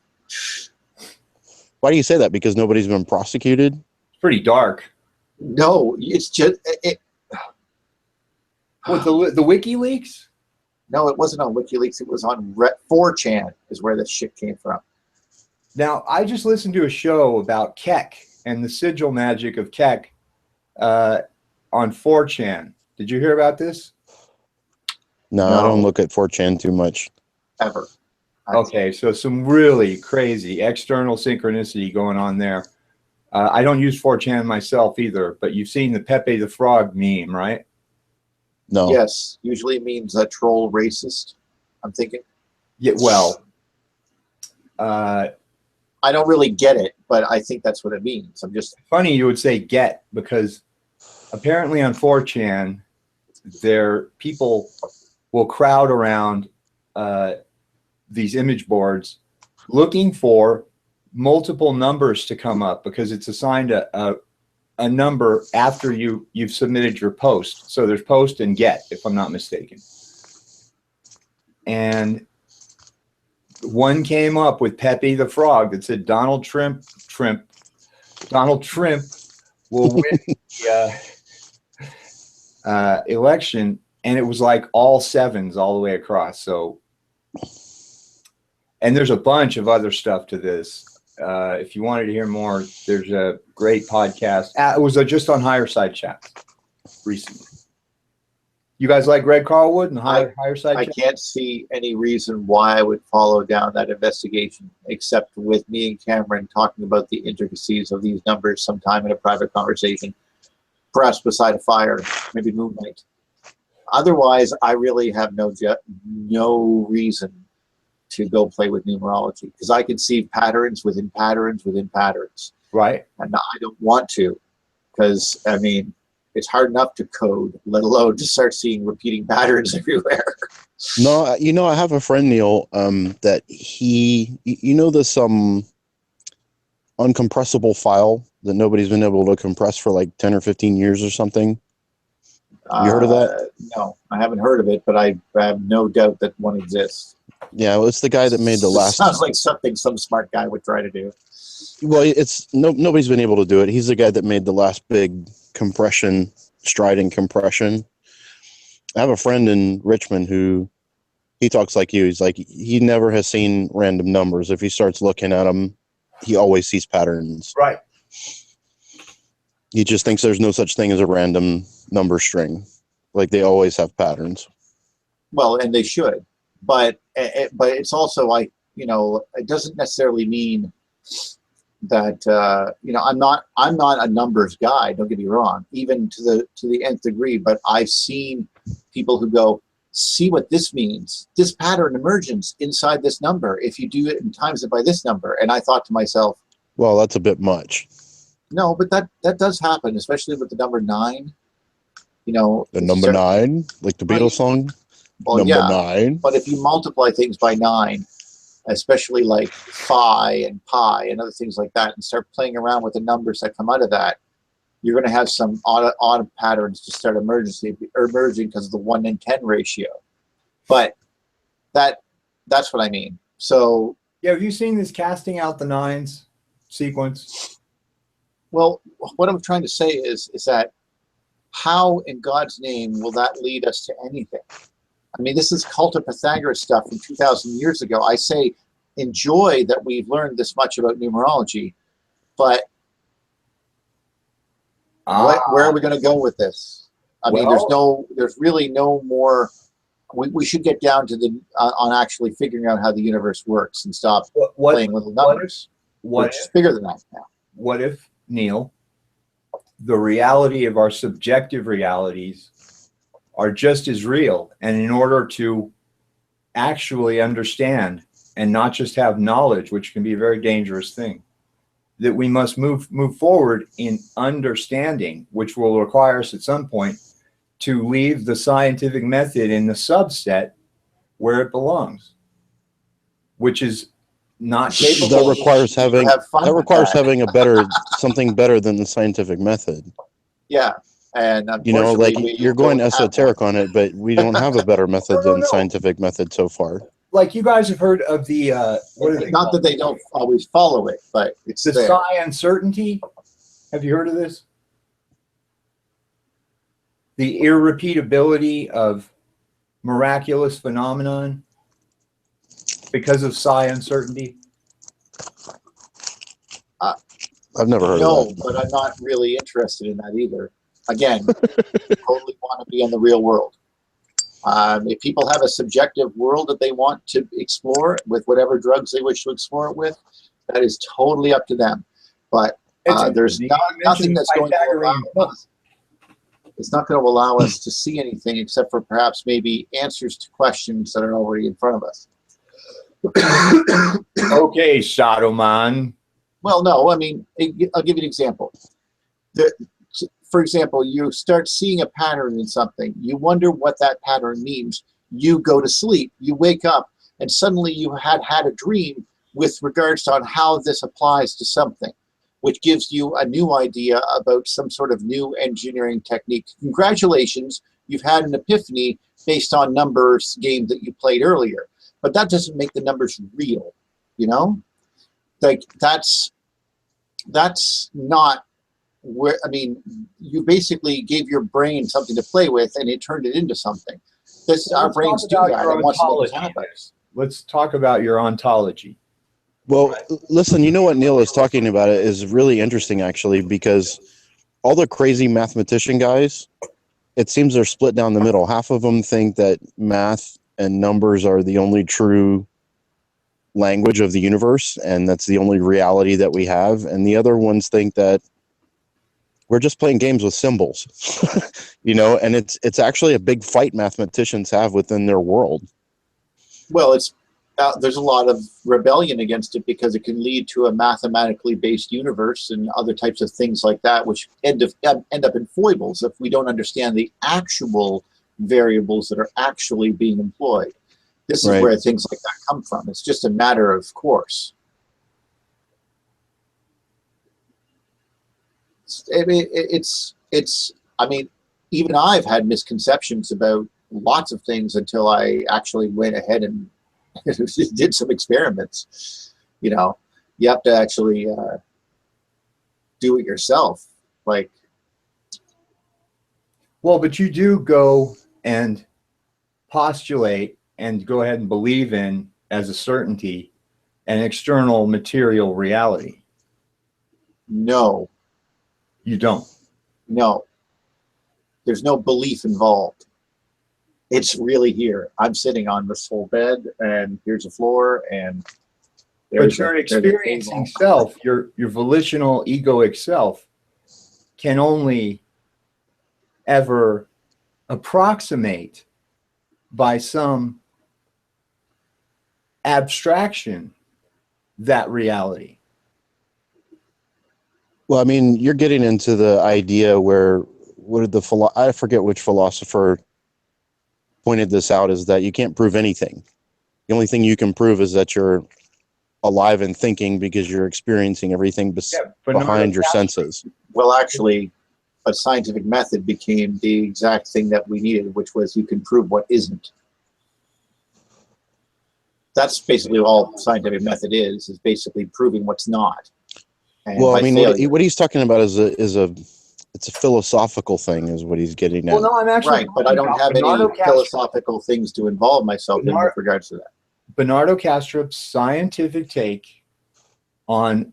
Speaker 3: Why do you say that? Because nobody's been prosecuted?
Speaker 1: It's pretty dark.
Speaker 2: No, it's just...
Speaker 1: What, the WikiLeaks?
Speaker 2: No, it wasn't on WikiLeaks. It was on 4chan is where this shit came from.
Speaker 1: Now, I just listened to a show about Keck and the sigil magic of Keck on 4chan. Did you hear about this?
Speaker 3: No, I don't look at 4chan too much.
Speaker 2: Ever.
Speaker 1: Okay, so some really crazy external synchronicity going on there. I don't use 4chan myself either, but you've seen the Pepe the Frog meme, right?
Speaker 3: No.
Speaker 2: Yes, usually means a troll racist, I'm thinking.
Speaker 1: Yeah, well,
Speaker 2: I don't really get it, but I think that's what it means. I'm just...
Speaker 1: Funny you would say get, because apparently on 4chan, people will crowd around these image boards looking for multiple numbers to come up, because it's assigned a number after you've submitted your post. So there's post and get, if I'm not mistaken. And one came up with Pepe the Frog that said Donald Trump will win the election, and it was like all sevens all the way across. So, and there's a bunch of other stuff to this. If you wanted to hear more, there's a great podcast. It was just on Higher Side Chat recently. You guys like Greg Carlwood and Higher Side Chat?
Speaker 2: I can't see any reason why I would follow down that investigation, except with me and Cameron talking about the intricacies of these numbers sometime in a private conversation, perhaps beside a fire, maybe moonlight. Otherwise, I really have no reason to go play with numerology because I can see patterns within patterns within patterns.
Speaker 1: Right.
Speaker 2: And I don't want to because, I mean, it's hard enough to code, let alone to start seeing repeating patterns everywhere.
Speaker 3: No, I have a friend, Neil, that this uncompressible file that nobody's been able to compress for like 10 or 15 years or something. You heard of that?
Speaker 2: No, I haven't heard of it, but I have no doubt that one exists.
Speaker 3: Yeah, well, it's the guy that made the last.
Speaker 2: Sounds like something some smart guy would try to do.
Speaker 3: Well, nobody's been able to do it. He's the guy that made the last big compression, striding compression. I have a friend in Richmond who he talks like you. He's like, he never has seen random numbers. If he starts looking at them, he always sees patterns.
Speaker 1: Right.
Speaker 3: He just thinks there's no such thing as a random number string. Like they always have patterns.
Speaker 2: Well, and they should, but it's also like, it doesn't necessarily mean that I'm not a numbers guy. Don't get me wrong, even to the nth degree. But I've seen people who go, see what this means. This pattern emerges inside this number if you do it and times it by this number. And I thought to myself,
Speaker 3: well, that's a bit much.
Speaker 2: No, but that does happen, especially with the number 9.
Speaker 3: The number 9, like the Beatles song.
Speaker 2: Well,
Speaker 3: number
Speaker 2: yeah,
Speaker 3: 9.
Speaker 2: But if you multiply things by 9, especially like phi and pi and other things like that, and start playing around with the numbers that come out of that, you're going to have some odd patterns to start emerging because of the 1 in 10 ratio. But that's what I mean. So
Speaker 1: yeah, have you seen this casting out the nines sequence?
Speaker 2: Well, what I'm trying to say is that how in God's name will that lead us to anything? I mean, this is cult of Pythagoras stuff from 2,000 years ago. I say enjoy that we've learned this much about numerology, but where are we going to go with this? I mean, there's really no more. We should get down to on actually figuring out how the universe works and stop playing with the numbers. Which is bigger than that now.
Speaker 1: What if, Neil, the reality of our subjective realities are just as real, and in order to actually understand and not just have knowledge, which can be a very dangerous thing, that we must move forward in understanding, which will require us at some point to leave the scientific method in the subset where it belongs, which is not capable.
Speaker 3: That requires having something better than the scientific method.
Speaker 2: Yeah. And
Speaker 3: like you're going esoteric on it, but we don't have a better method than the scientific method so far.
Speaker 1: Like you guys have heard of the
Speaker 2: not that they don't always follow it, but it's
Speaker 1: the psi uncertainty. Have you heard of this? The irrepeatability of miraculous phenomenon because of psi uncertainty.
Speaker 3: I've never heard of that.
Speaker 2: No, but I'm not really interested in that either. Again, totally want to be in the real world. If people have a subjective world that they want to explore with whatever drugs they wish to explore it with, that is totally up to them. But there's nothing that's going to allow us. It's not going to allow us to see anything except for perhaps maybe answers to questions that are already in front of us.
Speaker 1: Okay, Shadow Man.
Speaker 2: Well, no, I mean, I'll give you an example. For example, you start seeing a pattern in something. You wonder what that pattern means. You go to sleep. You wake up, and suddenly you had a dream with regards to on how this applies to something, which gives you a new idea about some sort of new engineering technique. Congratulations, you've had an epiphany based on numbers game that you played earlier. But that doesn't make the numbers real, Like that's not where, I mean, you basically gave your brain something to play with and it turned it into something. Our brains do that. And once it happens.
Speaker 1: Let's talk about your ontology.
Speaker 3: Well, listen, what Neil is talking about is really interesting, actually, because all the crazy mathematician guys, it seems they're split down the middle. Half of them think that math and numbers are the only true language of the universe, and that's the only reality that we have. And the other ones think that we're just playing games with symbols, you know, and it's actually a big fight mathematicians have within their world.
Speaker 2: Well, there's a lot of rebellion against it because it can lead to a mathematically based universe and other types of things like that, which end up in foibles if we don't understand the actual variables that are actually being employed. This is
Speaker 3: Right.
Speaker 2: where things like that come from. It's just a matter of course. I mean, even I've had misconceptions about lots of things until I actually went ahead and did some experiments. You know, you have to actually do it yourself. Like,
Speaker 1: Well, but you do go and postulate and go ahead and believe in as a certainty an external material reality.
Speaker 2: no,
Speaker 1: You don't.
Speaker 2: no, there's no belief involved. It's really here. I'm sitting on this whole bed, and here's a floor, and
Speaker 1: But your experiencing self, your volitional egoic self, can only ever approximate by some abstraction that reality.
Speaker 3: Well, I mean, you're getting into the idea where I forget which philosopher pointed this out, is that you can't prove anything. The only thing you can prove is that you're alive and thinking because you're experiencing everything behind your senses.
Speaker 2: Well, actually, a scientific method became the exact thing that we needed, which was you can prove what isn't. That's basically all scientific method is basically proving what's not. And
Speaker 3: well, I mean,
Speaker 2: what
Speaker 3: he's talking about is it's a philosophical thing, is what he's getting at.
Speaker 1: Well, no, I'm actually
Speaker 2: right, but I don't have any philosophical things to involve myself in with regards to that.
Speaker 1: Bernardo Kastrup's scientific take on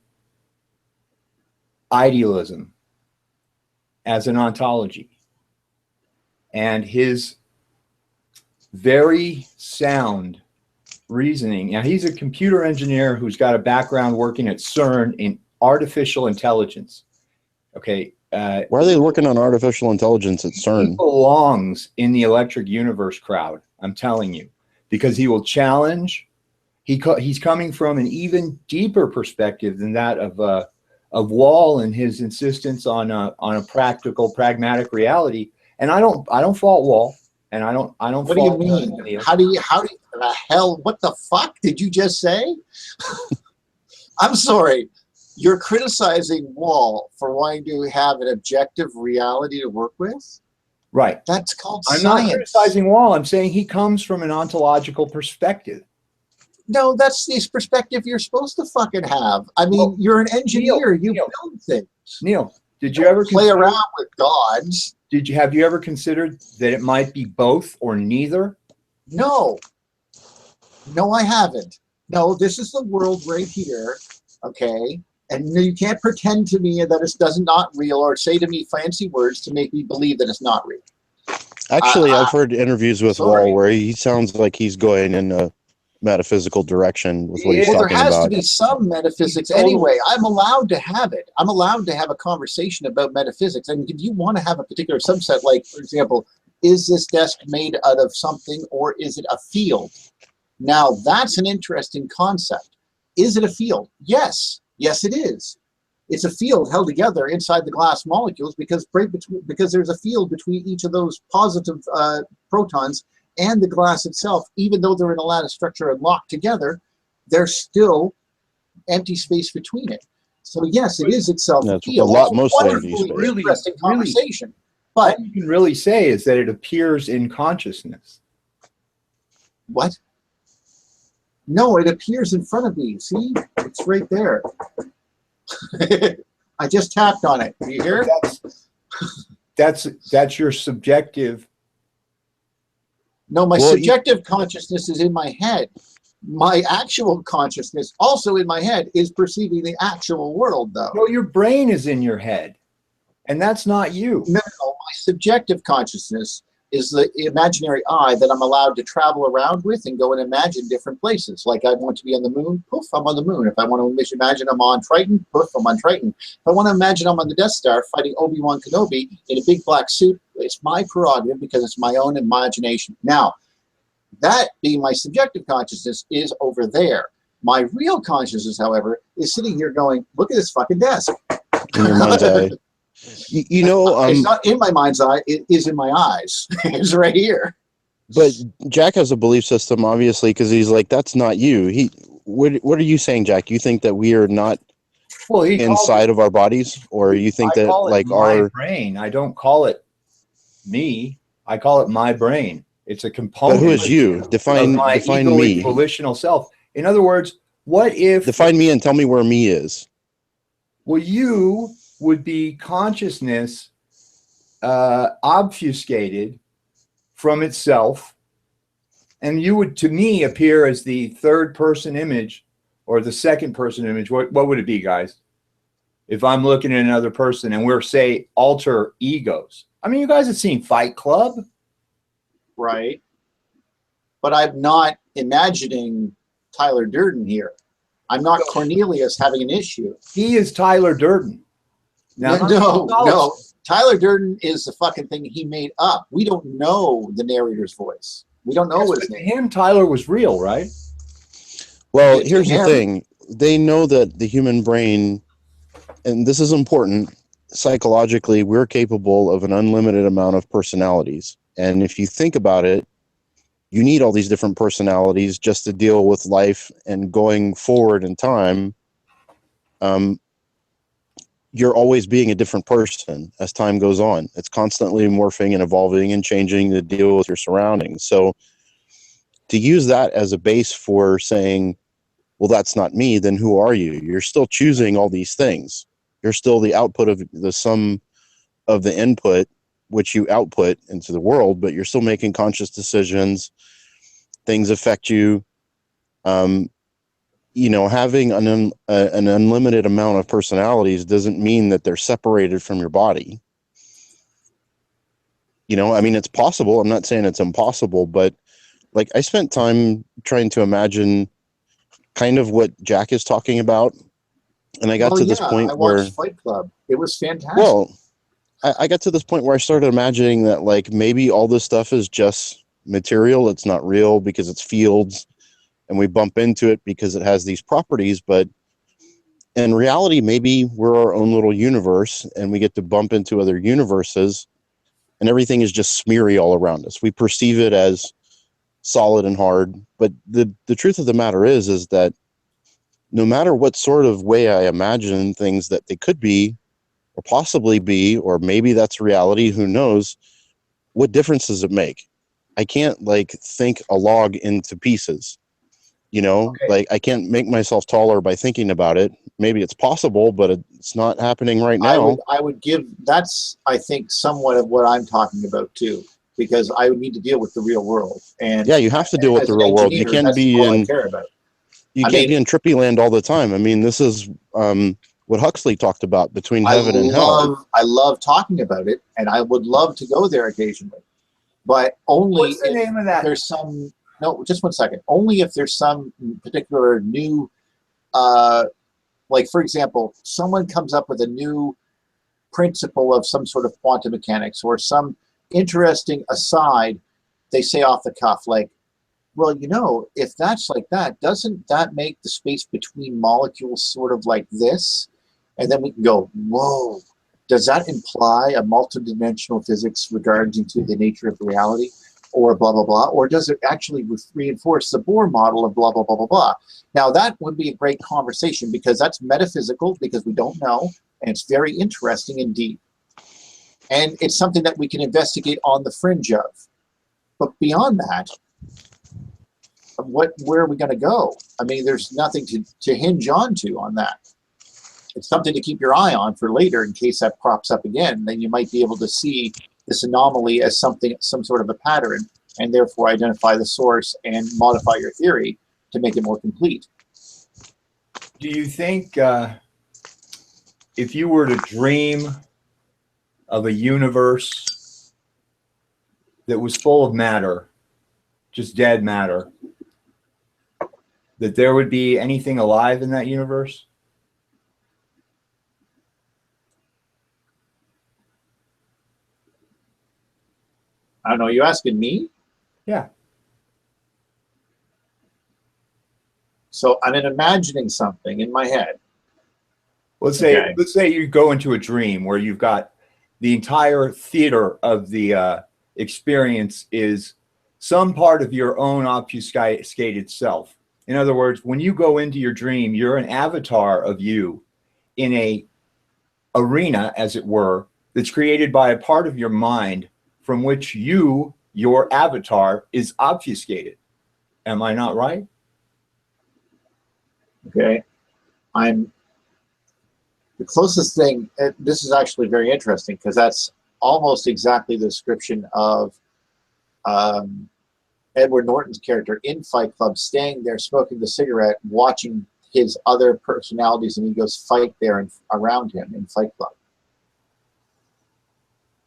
Speaker 1: idealism as an ontology, and his very sound reasoning. Now, he's a computer engineer who's got a background working at CERN in artificial intelligence. Okay.
Speaker 3: Why are they working on artificial intelligence at CERN?
Speaker 1: He belongs in the electric universe crowd, I'm telling you, because he will challenge. He's coming from an even deeper perspective than that of Wall and his insistence on a practical, pragmatic reality. And I don't fault Wall, and I don't.
Speaker 2: What do you mean? How do you the hell? What the fuck did you just say? I'm sorry. You're criticizing Wall for wanting to have an objective reality to work with?
Speaker 1: Right.
Speaker 2: That's called
Speaker 1: I'm
Speaker 2: science.
Speaker 1: not criticizing Wall. I'm saying he comes from an ontological perspective.
Speaker 2: No, that's the perspective you're supposed to fucking have. I mean, well, you're an engineer. You build things.
Speaker 1: Neil, did you ever
Speaker 2: play around with gods?
Speaker 1: Have you ever considered that it might be both or neither?
Speaker 2: No. No, I haven't. No, this is the world right here. Okay. And you can't pretend to me that it's not real, or say to me fancy words to make me believe that it's not real.
Speaker 3: Actually, I've heard interviews with Wall where he sounds like he's going in a metaphysical direction with what he's talking about.
Speaker 2: There has to be some metaphysics anyway. I'm allowed to have it. I'm allowed to have a conversation about metaphysics. And if you want to have a particular subset, like, for example, is this desk made out of something, or is it a field? Now, that's an interesting concept. Is it a field? Yes. Yes, it is. It's a field held together inside the glass molecules because there's a field between each of those positive protons and the glass itself. Even though they're in a lattice structure and locked together, there's still empty space between it. So yes, it is itself a field.
Speaker 3: A lot, mostly empty space.
Speaker 2: Really interesting conversation.
Speaker 1: But all you can really say is that it appears in consciousness.
Speaker 2: What? No, it appears in front of me. See? It's right there. I just tapped on it. Do you hear?
Speaker 1: That's your subjective.
Speaker 2: No, my subjective consciousness is in my head. My actual consciousness, also in my head, is perceiving the actual world, though.
Speaker 1: No, your brain is in your head, and that's not you.
Speaker 2: No, my subjective consciousness is the imaginary I that I'm allowed to travel around with and go and imagine different places. Like I want to be on the moon, poof, I'm on the moon. If I want to imagine I'm on Triton, poof, I'm on Triton. If I want to imagine I'm on the Death Star fighting Obi-Wan Kenobi in a big black suit, it's my prerogative because it's my own imagination. Now, that being my subjective consciousness is over there. My real consciousness, however, is sitting here going, look at this fucking desk.
Speaker 3: In your mind's eye. You know,
Speaker 2: it's not in my mind's eye, it is in my eyes. It's right here.
Speaker 3: But Jack has a belief system, obviously, because he's like, that's not you. What are you saying, Jack? You think that we are not inside of our bodies? Or you think that like
Speaker 1: my brain, I don't call it me. I call it my brain. It's a component.
Speaker 3: But who is you? Define me.
Speaker 1: Volitional self. In other words, what if...
Speaker 3: Define me and tell me where me is.
Speaker 1: Well, you would be consciousness obfuscated from itself, and you would, to me, appear as the third person image or the second person image. What would it be, guys? If I'm looking at another person and we're, say, alter egos. I mean, you guys have seen Fight Club.
Speaker 2: Right. But I'm not imagining Tyler Durden here. I'm not Cornelius having an issue.
Speaker 1: He is Tyler Durden. Now,
Speaker 2: no. Tyler Durden is the fucking thing he made up. We don't know the narrator's voice. We don't know his name.
Speaker 1: Him, Tyler was real, right?
Speaker 3: Well, here's the thing. They know that the human brain, and this is important, psychologically, we're capable of an unlimited amount of personalities. And if you think about it, you need all these different personalities just to deal with life and going forward in time. You're always being a different person as time goes on. It's constantly morphing and evolving and changing to deal with your surroundings. So to use that as a base for saying, well, that's not me, then who are you? You're still choosing all these things. You're still the output of the sum of the input, which you output into the world, but you're still making conscious decisions. Things affect you. You know, having an unlimited amount of personalities doesn't mean that they're separated from your body. You know, I mean, it's possible. I'm not saying it's impossible, but like I spent time trying to imagine kind of what Jack is talking about. And I got to this point where
Speaker 2: Fight Club. It was fantastic.
Speaker 3: Well, I got to this point where I started imagining that like maybe all this stuff is just material. It's not real because it's fields and we bump into it because it has these properties. But in reality, maybe we're our own little universe and we get to bump into other universes and everything is just smeary all around us. We perceive it as solid and hard. But the truth of the matter is that no matter what sort of way I imagine things that they could be or possibly be, or maybe that's reality, who knows, what difference does it make? I can't like think a log into pieces, you know, okay. Like I can't make myself taller by thinking about it. Maybe it's possible, but it's not happening right now.
Speaker 2: I would give, that's, I think, somewhat of what I'm talking about too, because I would need to deal with the real world. And
Speaker 3: yeah, you have to deal with the real world. You can't be in, you can't be in Trippy Land all the time. I mean, this is what Huxley talked about between heaven and hell.
Speaker 2: I love talking about it, and I would love to go there occasionally, but only
Speaker 1: What's the name of that?
Speaker 2: There's some, no, just 1 second. Only if there's some particular new, like for example, someone comes up with a new principle of some sort of quantum mechanics or some interesting aside, they say off the cuff, like, well, you know, if that's like that, doesn't that make the space between molecules sort of like this? And then we can go, whoa, does that imply a multidimensional physics regarding to the nature of reality? Or blah, blah, blah. Or does it actually reinforce the Bohr model of blah, blah, blah, blah, blah? Now, that would be a great conversation because that's metaphysical because we don't know. And it's very interesting indeed. And it's something that we can investigate on the fringe of. But beyond that, where are we going to go? I mean, there's nothing to hinge on to on that. It's something to keep your eye on for later in case that crops up again. Then you might be able to see this anomaly as something, some sort of a pattern, and therefore identify the source and modify your theory to make it more complete.
Speaker 1: Do you think if you were to dream of a universe that was full of matter, just dead matter, that there would be anything alive in that universe?
Speaker 2: I don't know. You asking me?
Speaker 1: Yeah.
Speaker 2: So I'm imagining something in my head.
Speaker 1: Let's say
Speaker 2: Okay.
Speaker 1: let's say you go into a dream where you've got the entire theater of the experience is some part of your own obfuscated self. In other words, when you go into your dream, you're an avatar of you in a arena, as it were, that's created by a part of your mind from which you, your avatar, is obfuscated. Am I not right?
Speaker 2: Okay. I'm the closest thing. This is actually very interesting because that's almost exactly the description of Edward Norton's character in Fight Club, staying there, smoking the cigarette, watching his other personalities and egos fight there and around him in Fight Club.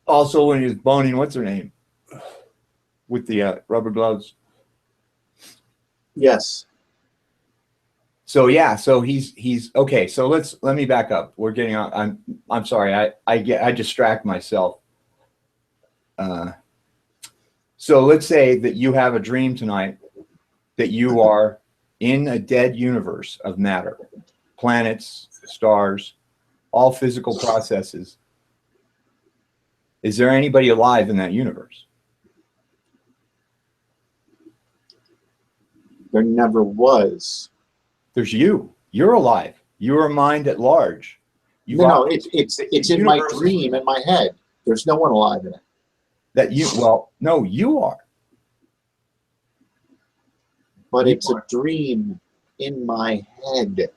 Speaker 1: Also, when he was boning, what's her name? With the rubber gloves.
Speaker 2: Yes.
Speaker 1: So yeah, so he's okay. So let me back up. We're getting on. I'm sorry. I distract myself. So let's say that you have a dream tonight that you are in a dead universe of matter, planets, stars, all physical processes. Is there anybody alive in that universe?
Speaker 2: There never was.
Speaker 1: There's you. You're alive. You're a mind at large.
Speaker 2: No, it's in my dream, in my head. There's no one alive in it.
Speaker 1: That you, well, no, you are.
Speaker 2: But
Speaker 1: You
Speaker 2: it's a dream in my head.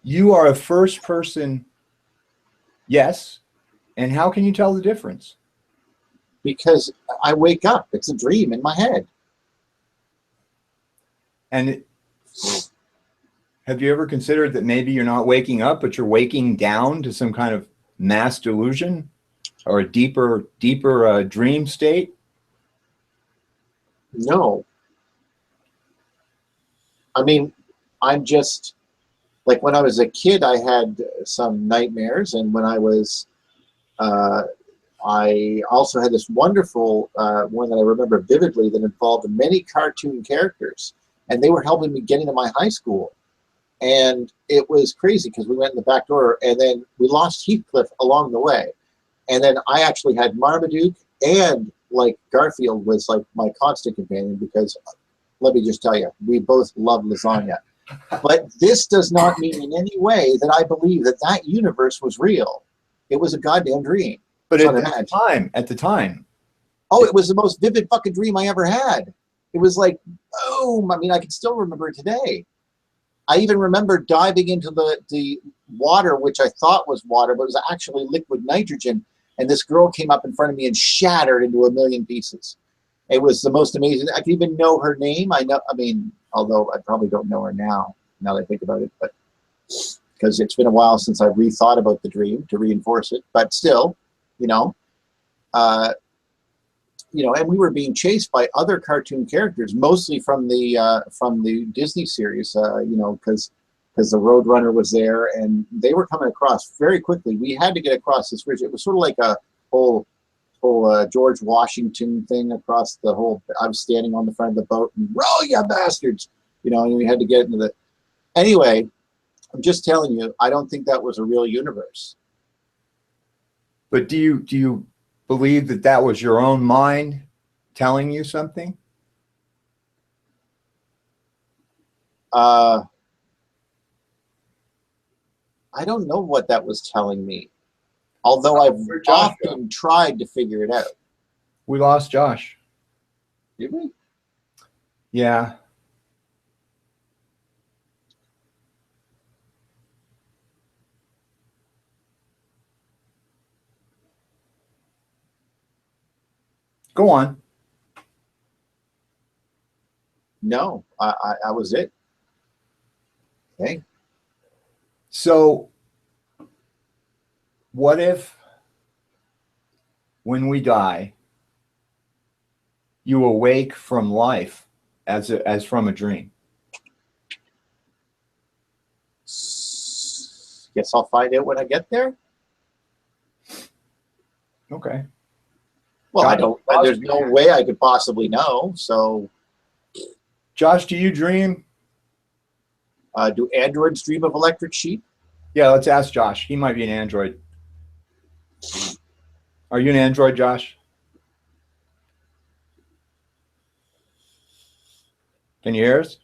Speaker 1: You are a first person. Yes. And how can you tell the difference?
Speaker 2: Because I wake up. It's a dream in my head.
Speaker 1: And have you ever considered that maybe you're not waking up, but you're waking down to some kind of mass delusion or a deeper dream state?
Speaker 2: No. I mean, I'm just like when I was a kid, I had some nightmares, and when I was, I also had this wonderful one that I remember vividly that involved many cartoon characters, and they were helping me get into my high school. And it was crazy because we went in the back door, and then we lost Heathcliff along the way. And then I actually had Marmaduke, and like Garfield was like my constant companion because let me just tell you, we both love lasagna. But this does not mean in any way that I believe that that universe was real. It was a goddamn dream.
Speaker 1: But
Speaker 2: So
Speaker 1: at the time.
Speaker 2: Oh, it was the most vivid fucking dream I ever had. It was like, boom. I mean, I can still remember it today. I even remember diving into the water, which I thought was water, but it was actually liquid nitrogen. And this girl came up in front of me and shattered into a million pieces. It was the most amazing. I can even know her name. I mean, although I probably don't know her now that I think about it, but because it's been a while since I rethought about the dream to reinforce it. But still, you know, and we were being chased by other cartoon characters, mostly from the Disney series, because the Roadrunner was there, and they were coming across very quickly. We had to get across this bridge. It was sort of like a whole George Washington thing across the whole. I was standing on the front of the boat and roll, you bastards, and we had to get into the. Anyway, I'm just telling you, I don't think that was a real universe.
Speaker 1: But do you believe that that was your own mind telling you something?
Speaker 2: I don't know what that was telling me, although I've often tried to figure it out.
Speaker 1: We lost Josh.
Speaker 2: Did we?
Speaker 1: Yeah. Go on.
Speaker 2: No, I was it. Okay.
Speaker 1: So what if when we die, you awake from life as from a dream?
Speaker 2: Guess I'll find out when I get there.
Speaker 1: Okay.
Speaker 2: Well, I
Speaker 1: Josh,
Speaker 2: don't. There's no way I could possibly know. So,
Speaker 1: Josh, do you dream?
Speaker 2: do androids dream of electric sheep?
Speaker 1: Yeah, let's ask Josh. He might be an android. Are you an android, Josh? Can you hear us?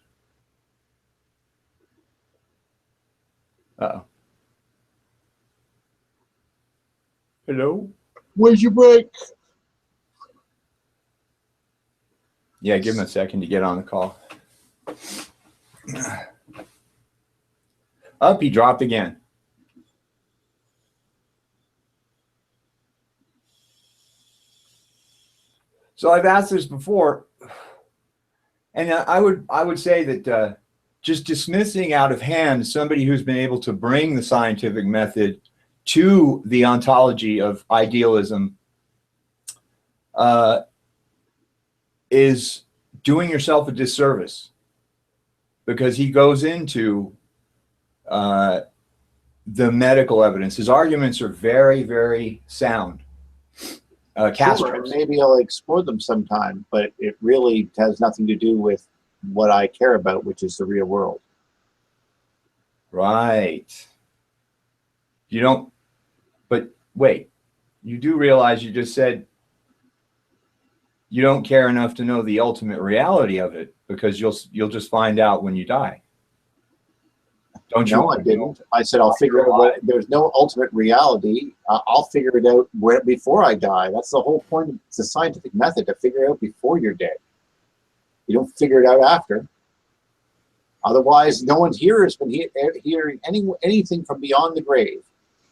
Speaker 1: Uh-oh. Hello?
Speaker 2: Where's your break?
Speaker 1: Yeah, give him a second to get on the call. Up, he dropped again. So I've asked this before, and I would say that just dismissing out of hand somebody who's been able to bring the scientific method to the ontology of idealism is doing yourself a disservice, because he goes into the medical evidence. His arguments are very, very sound.
Speaker 2: Sure, maybe I'll explore them sometime, but it really has nothing to do with what I care about, which is the real world.
Speaker 1: Right. You don't, but wait, you do realize you just said you don't care enough to know the ultimate reality of it, because you'll just find out when you die. Don't you?
Speaker 2: No, I didn't. I said I'll figure out what. There's no ultimate reality. I'll figure it out before I die. That's the whole point. It's a scientific method to figure it out before you're dead. You don't figure it out after. Otherwise, no one's here has been hearing anything from beyond the grave.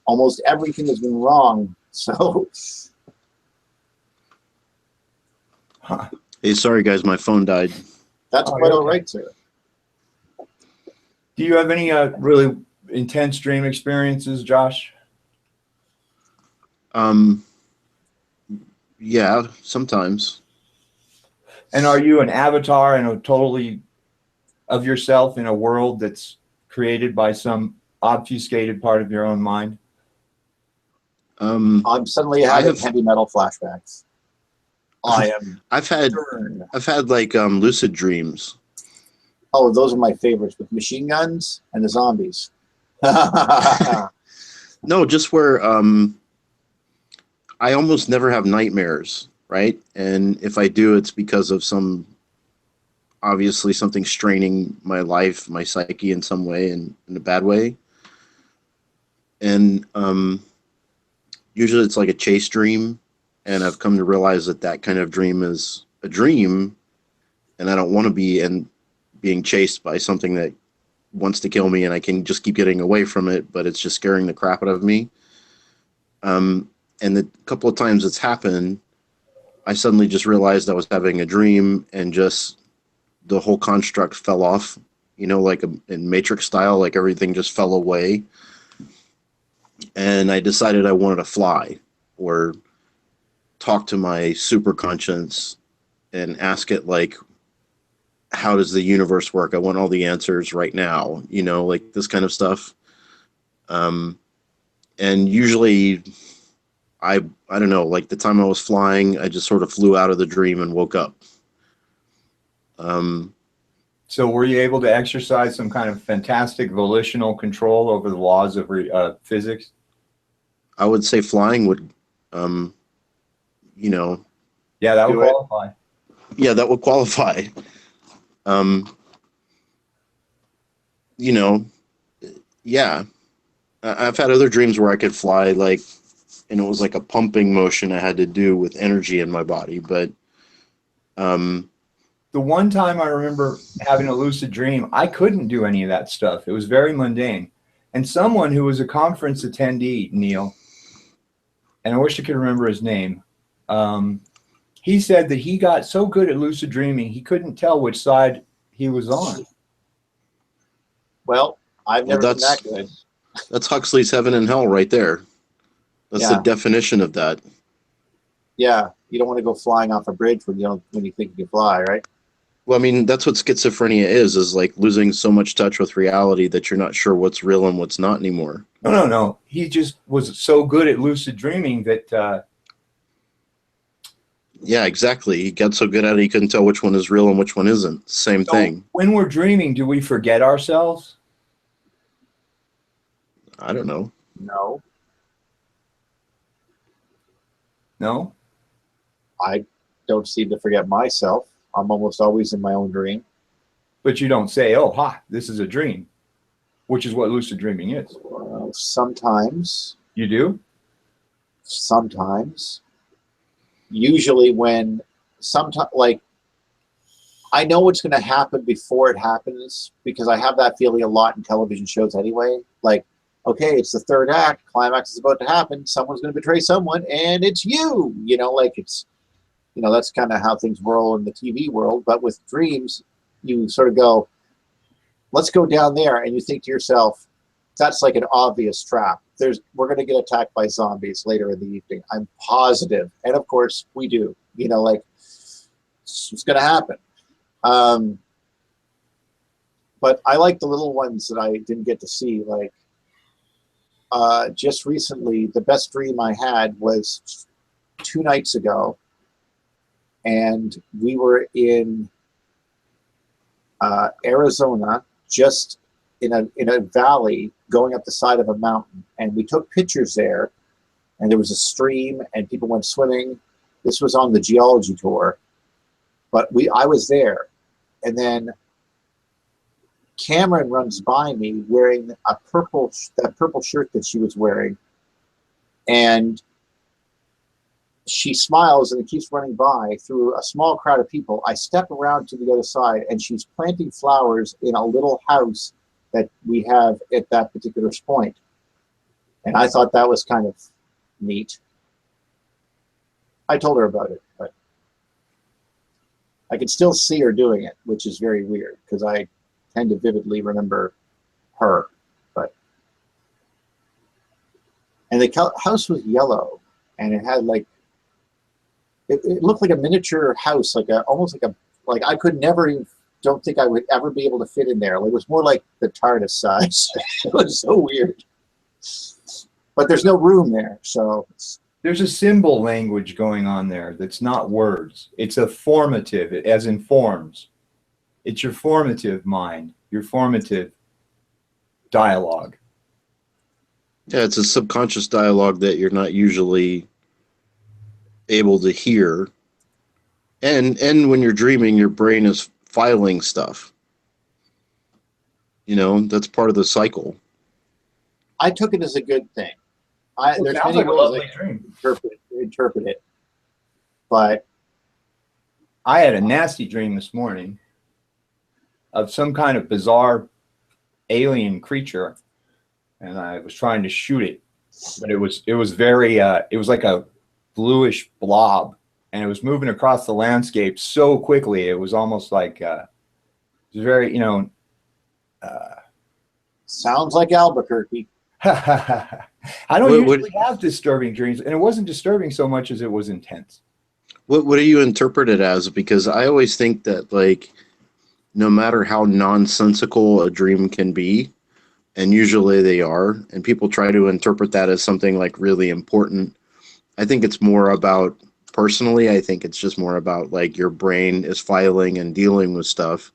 Speaker 2: Almost everything has been wrong. So.
Speaker 1: Huh.
Speaker 3: Hey, sorry guys, my phone died.
Speaker 2: That's quite all right, sir.
Speaker 1: Do you have any really intense dream experiences, Josh?
Speaker 3: Yeah, sometimes.
Speaker 1: And are you an avatar in a totally of yourself in a world that's created by some obfuscated part of your own mind?
Speaker 2: I'm suddenly having heavy metal flashbacks.
Speaker 3: I've had like lucid dreams.
Speaker 2: Oh, those are my favorites, with machine guns and the zombies.
Speaker 3: No, just where I almost never have nightmares, right? And if I do, it's because of obviously something straining my life, my psyche in some way, in a bad way. And usually it's like a chase dream, and I've come to realize that kind of dream is a dream, and I don't want to be being chased by something that wants to kill me, and I can just keep getting away from it, but it's just scaring the crap out of me. And the couple of times it's happened, I suddenly just realized I was having a dream, and just the whole construct fell off, like in Matrix style, like everything just fell away. And I decided I wanted to fly, or talk to my super conscience and ask it, like, how does the universe work? I want all the answers right now, like this kind of stuff. And usually I don't know, like the time I was flying, I just sort of flew out of the dream and woke up.
Speaker 1: So were you able to exercise some kind of fantastic volitional control over the laws of physics?
Speaker 3: I would say flying would,
Speaker 1: Yeah, that would qualify.
Speaker 3: Yeah, that would qualify. Yeah. I've had other dreams where I could fly, like, and it was like a pumping motion I had to do with energy in my body. But
Speaker 1: the one time I remember having a lucid dream, I couldn't do any of that stuff. It was very mundane. And someone who was a conference attendee, Neil, and I wish I could remember his name, he said that he got so good at lucid dreaming, he couldn't tell which side he was on.
Speaker 2: Well, I've never been that good.
Speaker 3: That's Huxley's Heaven and Hell right there. That's the definition of that.
Speaker 2: Yeah. You don't want to go flying off a bridge when you think you can fly, right?
Speaker 3: Well, I mean, that's what schizophrenia is like losing so much touch with reality that you're not sure what's real and what's not anymore.
Speaker 1: No. He just was so good at lucid dreaming that
Speaker 3: Yeah, exactly. He got so good at it, he couldn't tell which one is real and which one isn't. Same thing.
Speaker 1: when we're dreaming, do we forget ourselves?
Speaker 3: I don't know.
Speaker 2: No,
Speaker 1: No.
Speaker 2: I don't seem to forget myself. I'm almost always in my own dream.
Speaker 1: But you don't say, oh, ha, this is a dream, which is what lucid dreaming is.
Speaker 2: Sometimes.
Speaker 1: You do?
Speaker 2: Sometimes. Usually when sometimes like I know what's going to happen before it happens because I have that feeling a lot in television shows anyway. Like, okay, it's the third act, climax is about to happen, someone's going to betray someone, and it's you. Like it's, that's kind of how things roll in the TV world. But with dreams, you sort of go, let's go down there, and you think to yourself, that's like an obvious trap. We're going to get attacked by zombies later in the evening. I'm positive, and of course we do. Like it's going to happen. But I like the little ones that I didn't get to see. Like just recently, the best dream I had was 2 nights ago, and we were in Arizona, just in a valley going up the side of a mountain, and we took pictures there, and there was a stream and people went swimming. This was on the geology tour, but I was there, and then Cameron runs by me wearing that purple shirt that she was wearing, and she smiles and it keeps running by through a small crowd of people. I step around to the other side, and she's planting flowers in a little house that we have at that particular point. And I thought that was kind of neat. I told her about it, but I could still see her doing it, which is very weird because I tend to vividly remember her. And the house was yellow, and it had like, it looked like a miniature house, almost like I could never even, don't think I would ever be able to fit in there. Like, it was more like the TARDIS size. It was so weird. But there's no room there, so.
Speaker 1: There's a symbol language going on there that's not words. It's a formative, as in forms. It's your formative mind, your formative dialogue.
Speaker 3: Yeah, it's a subconscious dialogue that you're not usually able to hear. And when you're dreaming, your brain is filing stuff. That's part of the cycle.
Speaker 2: I took it as a good thing. There's
Speaker 1: sounds
Speaker 2: many
Speaker 1: like a
Speaker 2: ways
Speaker 1: lovely
Speaker 2: I
Speaker 1: dream.
Speaker 2: interpret it. But
Speaker 1: I had a nasty dream this morning of some kind of bizarre alien creature, and I was trying to shoot it, but it was very it was like a bluish blob, and it was moving across the landscape so quickly. It was almost like it was very
Speaker 2: sounds like Albuquerque.
Speaker 1: I don't usually have disturbing dreams, and it wasn't disturbing so much as it was intense.
Speaker 3: What do you interpret it as? Because I always think that, like, no matter how nonsensical a dream can be, and usually they are, and people try to interpret that as something like really important, I think it's more about, personally, I think it's just more about like your brain is filing and dealing with stuff.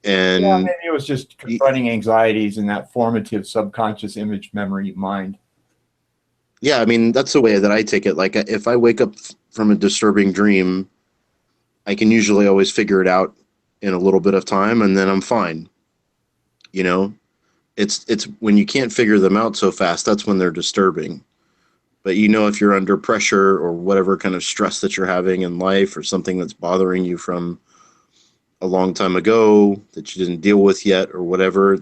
Speaker 3: And
Speaker 1: yeah, maybe it was just confronting anxieties in that formative subconscious image memory mind.
Speaker 3: Yeah, I mean, that's the way that I take it. Like, if I wake up from a disturbing dream, I can usually always figure it out in a little bit of time, and then I'm fine. It's when you can't figure them out so fast, that's when they're disturbing. But if you're under pressure or whatever kind of stress that you're having in life, or something that's bothering you from a long time ago that you didn't deal with yet, or whatever,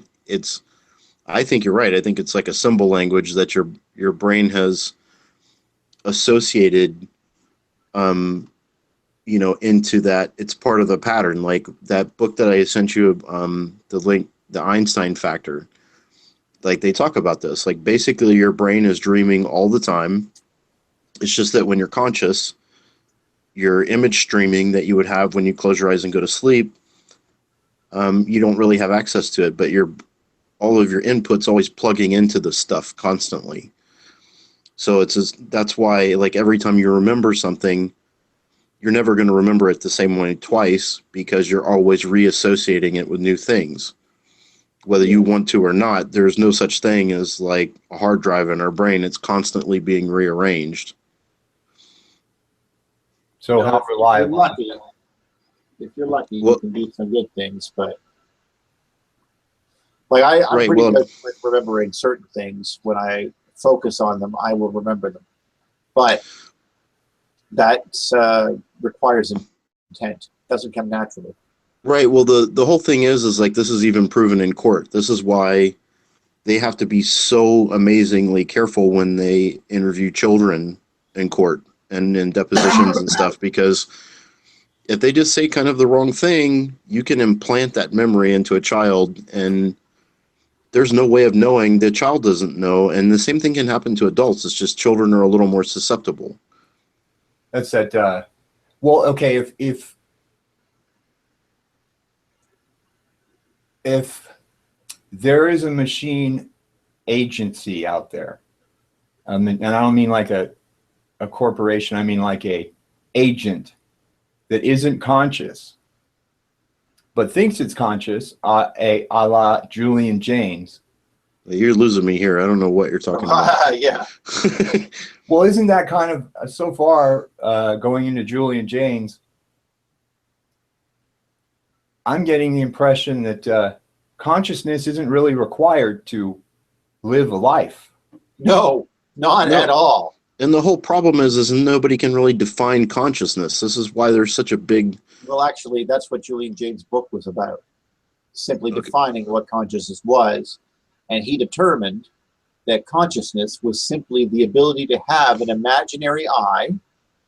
Speaker 3: I think you're right. I think it's like a symbol language that your brain has associated, into that. It's part of the pattern. Like that book that I sent you, the link, the Einstein factor. Like, they talk about this. Like, basically, your brain is dreaming all the time. It's just that when you're conscious, your image streaming that you would have when you close your eyes and go to sleep, you don't really have access to it, but all of your inputs always plugging into the stuff constantly. So that's why, like, every time you remember something, you're never going to remember it the same way twice, because you're always reassociating it with new things. Whether you want to or not, there's no such thing as like a hard drive in our brain. It's constantly being rearranged.
Speaker 1: So how reliable?
Speaker 2: If you're lucky,
Speaker 3: Well,
Speaker 2: you can do some good things, but like I'm
Speaker 3: Right,
Speaker 2: pretty
Speaker 3: well,
Speaker 2: good with remembering certain things. When I focus on them, I will remember them. But that requires intent. Doesn't come naturally.
Speaker 3: right. Well, the whole thing is like, this is even proven in court. This is why they have to be so amazingly careful when they interview children in court and in depositions and stuff, because if they just say kind of the wrong thing, you can implant that memory into a child, and there's no way of knowing. The child doesn't know, and the same thing can happen to adults. It's just children are a little more susceptible.
Speaker 1: That's that. Well, okay, if there is a machine agency out there, and I don't mean like a corporation, I mean like a agent that isn't conscious, but thinks it's conscious, a la Julian Jaynes.
Speaker 3: You're losing me here. I don't know what you're talking about.
Speaker 2: Yeah.
Speaker 1: Well, isn't that kind of, so far, going into Julian Jaynes, I'm getting the impression that consciousness isn't really required to live a life.
Speaker 2: No, not
Speaker 3: No.
Speaker 2: at all.
Speaker 3: And the whole problem is nobody can really define consciousness. This is why there's such a big...
Speaker 2: Well, actually, that's what Julian Jaynes' book was about. Simply
Speaker 3: Okay.
Speaker 2: defining what consciousness was. And he determined that consciousness was simply the ability to have an imaginary eye,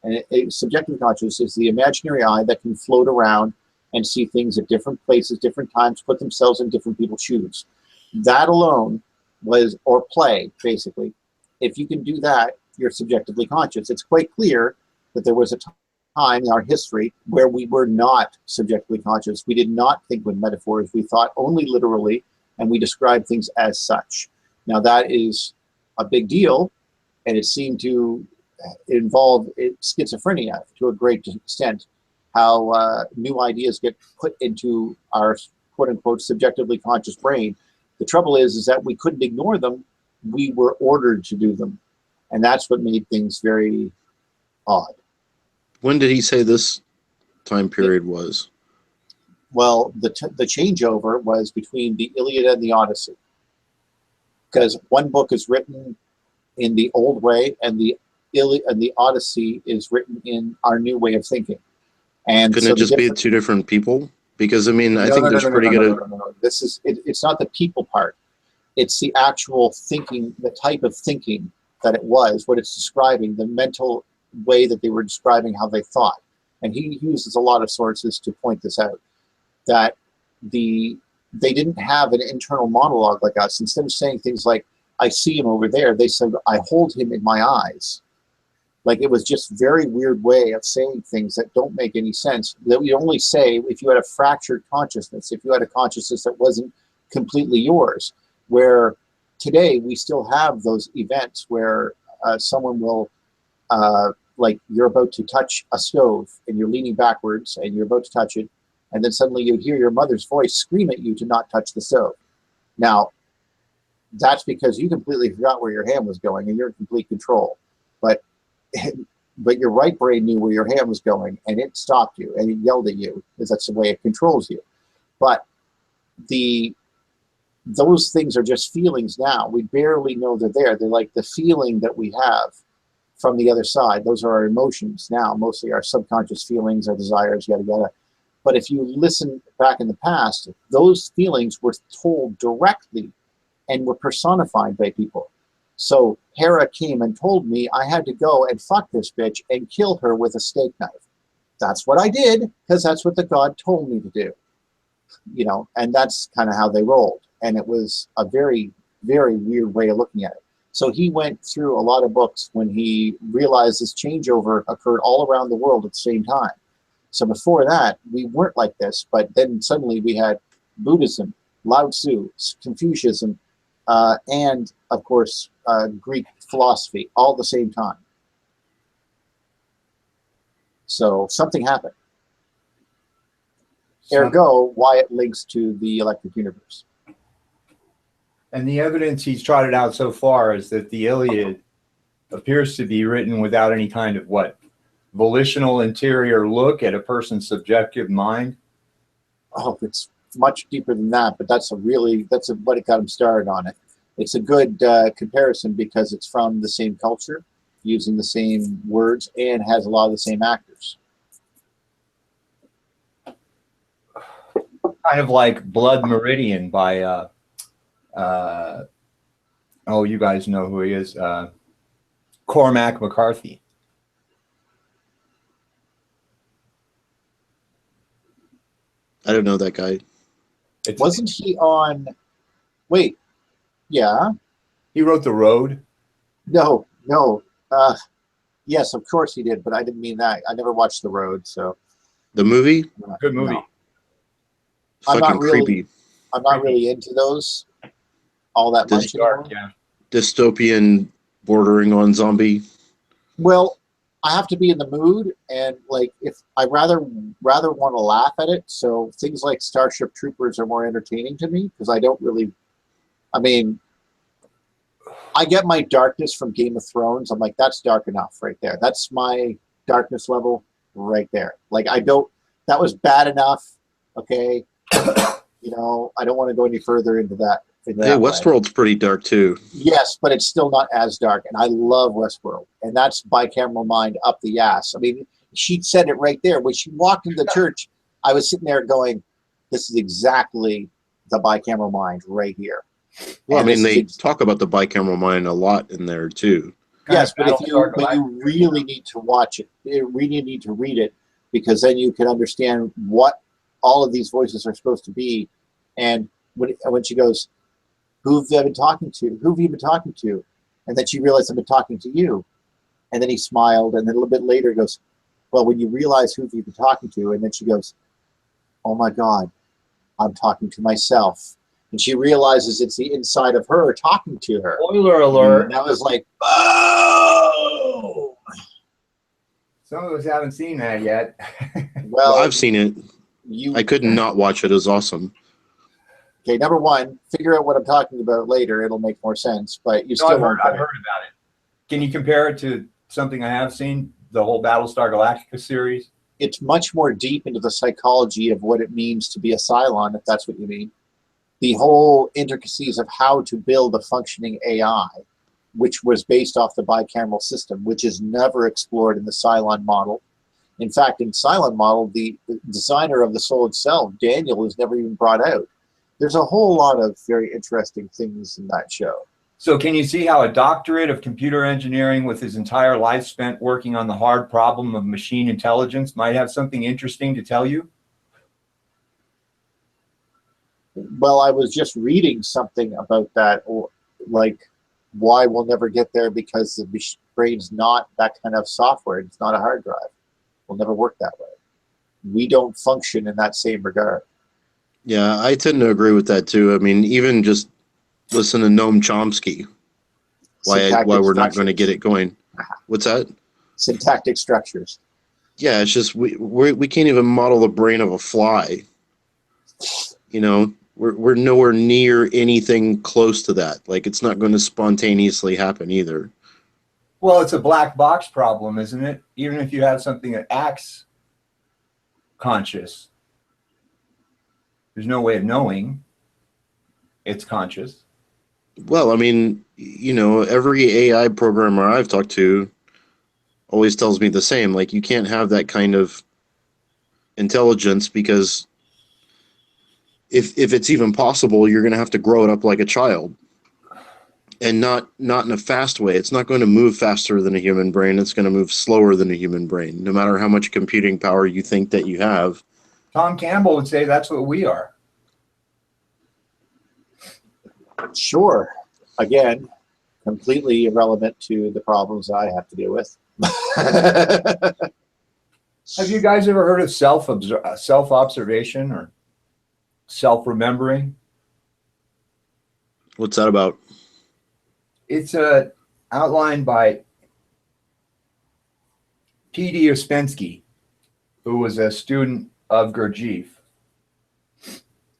Speaker 2: and subjective consciousness is the imaginary eye that can float around and see things at different places, different times, put themselves in different people's shoes. That alone was, or play, basically. If you can do that, you're subjectively conscious. It's quite clear that there was a time in our history where we were not subjectively conscious. We did not think with metaphors. We thought only literally, and we described things as such. Now that is a big deal, and it seemed to involve schizophrenia to a great extent, how new ideas get put into our quote-unquote subjectively conscious brain. The trouble is that we couldn't ignore them. We were ordered to do them, and that's what made things very odd.
Speaker 3: When did he say this time period was?
Speaker 2: Well, the changeover was between the Iliad and the Odyssey, because one book is written in the old way, and the Iliad and the Odyssey is written in our new way of thinking. And
Speaker 3: Couldn't it just be two different people? Because I mean, I think there's pretty good.
Speaker 2: This is it's not the people part. It's the actual thinking, the type of thinking that it was, what it's describing, the mental way that they were describing how they thought. And he uses a lot of sources to point this out, that they didn't have an internal monologue like us. Instead of saying things like, I see him over there, they said, I hold him in my eyes. Like, it was just a very weird way of saying things that don't make any sense, that we only say if you had a fractured consciousness, if you had a consciousness that wasn't completely yours. Where today we still have those events where someone will, like, you're about to touch a stove and you're leaning backwards and you're about to touch it, and then suddenly you hear your mother's voice scream at you to not touch the stove. Now, that's because you completely forgot where your hand was going and you're in complete control. But your right brain knew where your hand was going, and it stopped you and it yelled at you, because that's the way it controls you. But those things are just feelings now. We barely know they're there. They're like the feeling that we have from the other side. Those are our emotions now, mostly our subconscious feelings, our desires, yada, yada. But if you listen back in the past, those feelings were told directly and were personified by people. So Hera came and told me I had to go and fuck this bitch and kill her with a steak knife. That's what I did, because that's what the god told me to do. You know, and that's kind of how they rolled. And it was a very, very weird way of looking at it. So he went through a lot of books when he realized this changeover occurred all around the world at the same time. So before that, we weren't like this, but then suddenly we had Buddhism, Lao Tzu, Confucianism, and of course, Greek philosophy all at the same time. So something happened. Ergo, why it links to the electric universe.
Speaker 1: And the evidence he's trotted out so far is that the Iliad appears to be written without any kind of what? Volitional interior look at a person's subjective mind?
Speaker 2: Oh, it's much deeper than that, but that's what it got him started on it. It's a good comparison because it's from the same culture, using the same words, and has a lot of the same actors.
Speaker 1: Kind of like Blood Meridian by, oh, you guys know who he is, Cormac McCarthy.
Speaker 3: I don't know that guy.
Speaker 2: Wasn't he on? Wait, yeah.
Speaker 1: He wrote The Road.
Speaker 2: No. Yes, of course he did, but I didn't mean that. I never watched The Road, so.
Speaker 3: The movie?
Speaker 1: Good movie.
Speaker 2: No.
Speaker 3: Fucking creepy.
Speaker 2: I'm not really into those all that much.
Speaker 1: Dark, yeah.
Speaker 3: Dystopian, bordering on zombie.
Speaker 2: Well, I have to be in the mood, and like if I rather want to laugh at it. So things like Starship Troopers are more entertaining to me because I don't really. I mean, I get my darkness from Game of Thrones. I'm like, that's dark enough right there. That's my darkness level right there. Like I don't. That was bad enough. Okay. You know, I don't want to go any further into that.
Speaker 3: Yeah, Westworld's pretty dark too.
Speaker 2: Yes, but it's still not as dark, and I love Westworld, and that's bicameral mind up the ass. I mean, she said it right there when she walked into the church. I was sitting there going, "This is exactly the bicameral mind right here."
Speaker 3: Well,
Speaker 2: And
Speaker 3: I mean, they talk about the bicameral mind a lot in there too.
Speaker 2: Yes, but you really need to watch it. You really need to read it because then you can understand what all of these voices are supposed to be. And when she goes, "Who have you been talking to? Who have you been talking to?" And then she realized, "I've been talking to you." And then he smiled, and then a little bit later he goes, "Well, when you realize who you've been talking to," and then she goes, "Oh my God, I'm talking to myself." And she realizes it's the inside of her talking to her.
Speaker 1: Spoiler alert.
Speaker 2: And I was like, oh!
Speaker 1: Some of us haven't seen that yet.
Speaker 2: Well,
Speaker 3: I've seen it. I couldn't not watch it. It was awesome.
Speaker 2: Okay, number one, figure out what I'm talking about later. It'll make more sense, but you still
Speaker 1: I've
Speaker 2: won't
Speaker 1: heard
Speaker 2: get it.
Speaker 1: about it. Can you compare it to something I have seen, the whole Battlestar Galactica series?
Speaker 2: It's much more deep into the psychology of what it means to be a Cylon, if that's what you mean. The whole intricacies of how to build a functioning AI, which was based off the bicameral system, which is never explored in the Cylon model. In fact, in Cylon model, the designer of the soul itself, Daniel, is never even brought out. There's a whole lot of very interesting things in that show.
Speaker 1: So can you see how a doctorate of computer engineering with his entire life spent working on the hard problem of machine intelligence might have something interesting to tell you?
Speaker 2: Well, I was just reading something about that, like why we'll never get there because the brain's not that kind of software. It's not a hard drive. We'll never work that way. We don't function in that same regard.
Speaker 3: Yeah, I tend to agree with that too. I mean, even just listen to Noam Chomsky. Why we're not going to get it going? What's that?
Speaker 2: Syntactic structures.
Speaker 3: Yeah, it's just we can't even model the brain of a fly. You know, we're nowhere near anything close to that. Like, it's not going to spontaneously happen either.
Speaker 1: Well, it's a black box problem, isn't it? Even if you have something that acts conscious, there's no way of knowing it's conscious.
Speaker 3: Well, I mean, you know, every AI programmer I've talked to always tells me the same. Like, you can't have that kind of intelligence because if it's even possible, you're going to have to grow it up like a child, and not in a fast way. It's not going to move faster than a human brain. It's going to move slower than a human brain, no matter how much computing power you think that you have.
Speaker 1: Tom Campbell would say that's what we are.
Speaker 2: Sure. Again, completely irrelevant to the problems I have to deal with.
Speaker 1: Have you guys ever heard of self-observation or self-remembering?
Speaker 3: What's that about?
Speaker 1: It's outlined by P.D. Ouspensky, who was a student of Gurdjieff.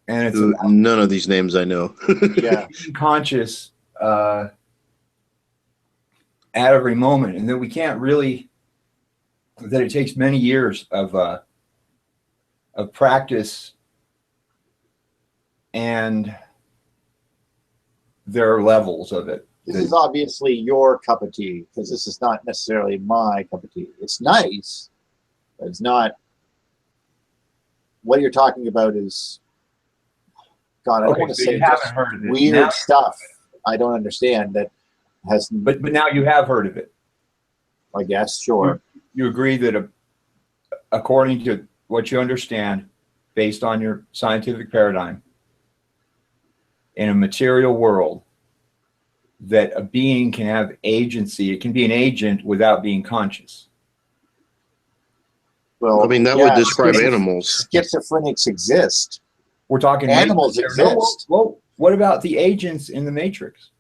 Speaker 1: And it's about
Speaker 3: None of these names I know.
Speaker 2: Yeah.
Speaker 1: being conscious at every moment, and that we can't really, that it takes many years of practice, and there are levels of it.
Speaker 2: This is obviously your cup of tea, because this is not necessarily my cup of tea. It's nice, but it's not. What you're talking about is, God, I don't want to
Speaker 1: so
Speaker 2: say
Speaker 1: you haven't
Speaker 2: just
Speaker 1: heard of it.
Speaker 2: weird
Speaker 1: Now-
Speaker 2: stuff. I don't understand that has.
Speaker 1: But now you have heard of it.
Speaker 2: I guess, sure.
Speaker 1: You agree that according to what you understand, based on your scientific paradigm, in a material world, that a being can have agency. It can be an agent without being conscious.
Speaker 2: Well,
Speaker 3: I mean, that
Speaker 2: yeah,
Speaker 3: would describe animals.
Speaker 2: Schizophrenics exist.
Speaker 1: We're talking
Speaker 2: Animals exist.
Speaker 1: Well, what about the agents in the Matrix?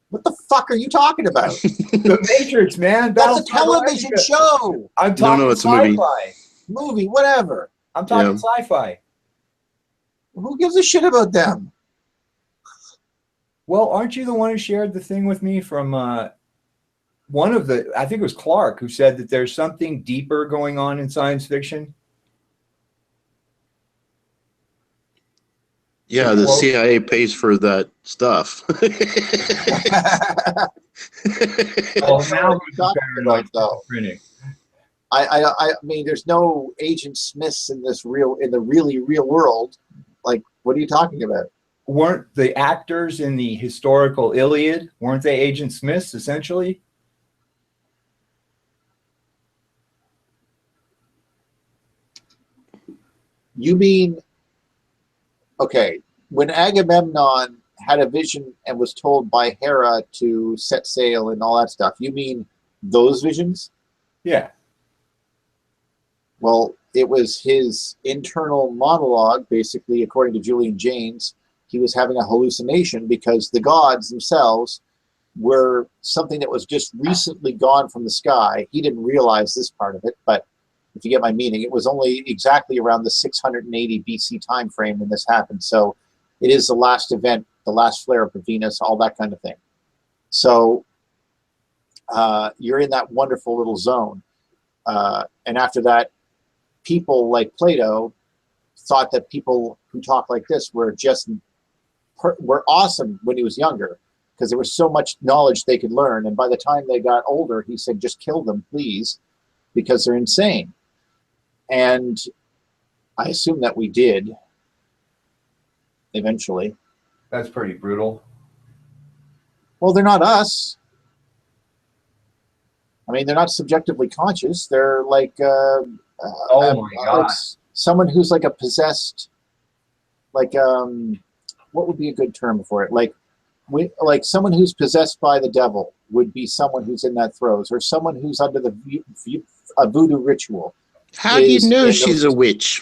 Speaker 2: What the fuck are you talking about?
Speaker 1: The Matrix, man.
Speaker 2: That's a
Speaker 1: Battlestar
Speaker 2: television
Speaker 1: Galactica.
Speaker 2: show.
Speaker 1: I'm talking
Speaker 3: it's a movie.
Speaker 1: sci-fi.
Speaker 2: Movie, whatever.
Speaker 1: I'm talking
Speaker 3: Yeah.
Speaker 1: sci-fi.
Speaker 2: Who gives a shit about them?
Speaker 1: Well, aren't you the one who shared the thing with me from one of the, I think it was Clark, who said that there's something deeper going on in science fiction?
Speaker 3: Yeah, the
Speaker 1: Well-
Speaker 3: CIA pays for that stuff.
Speaker 1: Well,
Speaker 2: That's
Speaker 1: now
Speaker 2: what
Speaker 1: who's
Speaker 2: you're
Speaker 1: the
Speaker 2: talking
Speaker 1: paranoid
Speaker 2: about, though.
Speaker 1: schizophrenic?
Speaker 2: I mean, there's no Agent Smiths in the really real world. Like, what are you talking about?
Speaker 1: Weren't the actors in the historical Iliad, weren't they Agent Smiths, essentially?
Speaker 2: You mean, okay, when Agamemnon had a vision and was told by Hera to set sail and all that stuff, you mean those visions?
Speaker 1: Yeah.
Speaker 2: Well, it was his internal monologue, basically, according to Julian Jaynes. He was having a hallucination because the gods themselves were something that was just recently gone from the sky. He didn't realize this part of it, but if you get my meaning, it was only exactly around the 680 BC time frame when this happened. So it is the last event, the last flare-up of Venus, all that kind of thing. So you're in that wonderful little zone. And after that, people like Plato thought that people who talk like this were were awesome when he was younger, because there was so much knowledge they could learn. And by the time they got older, he said, just kill them, please, because they're insane. And I assume that we did eventually.
Speaker 1: That's pretty brutal.
Speaker 2: Well, they're not us. I mean, they're not subjectively conscious. They're like,
Speaker 1: Oh my God.
Speaker 2: like someone who's like a possessed, like, what would be a good term for it? Like someone who's possessed by the devil would be someone who's in that throes, or someone who's under the a voodoo ritual.
Speaker 3: How do you
Speaker 2: Is
Speaker 3: know
Speaker 2: in
Speaker 3: she's
Speaker 2: those-
Speaker 3: a witch?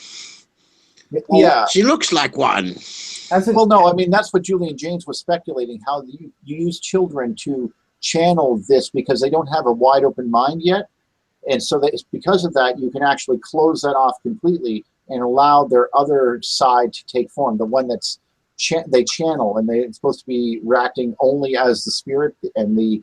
Speaker 2: Yeah.
Speaker 3: She looks like one.
Speaker 2: Well, no, I mean, that's what Julian Jaynes was speculating, how you use children to channel this because they don't have a wide open mind yet. And so that it's because of that, you can actually close that off completely and allow their other side to take form, the one that's they channel, and they're supposed to be acting only as the spirit and the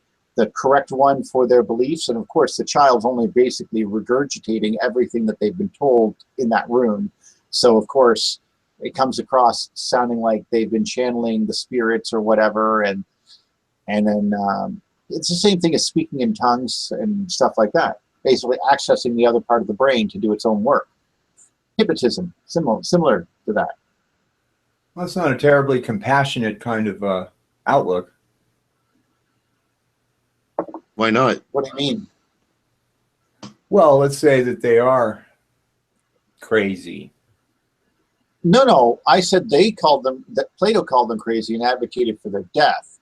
Speaker 2: correct one for their beliefs. And of course, the child's only basically regurgitating everything that they've been told in that room. So of course, it comes across sounding like they've been channeling the spirits or whatever. And then it's the same thing as speaking in tongues and stuff like that, basically accessing the other part of the brain to do its own work. Hypnotism, similar to that.
Speaker 1: Well, that's not a terribly compassionate kind of outlook.
Speaker 3: Why not?
Speaker 2: What do you mean?
Speaker 1: Well, let's say that they are crazy.
Speaker 2: No, I said they called them, that Plato called them crazy and advocated for their death.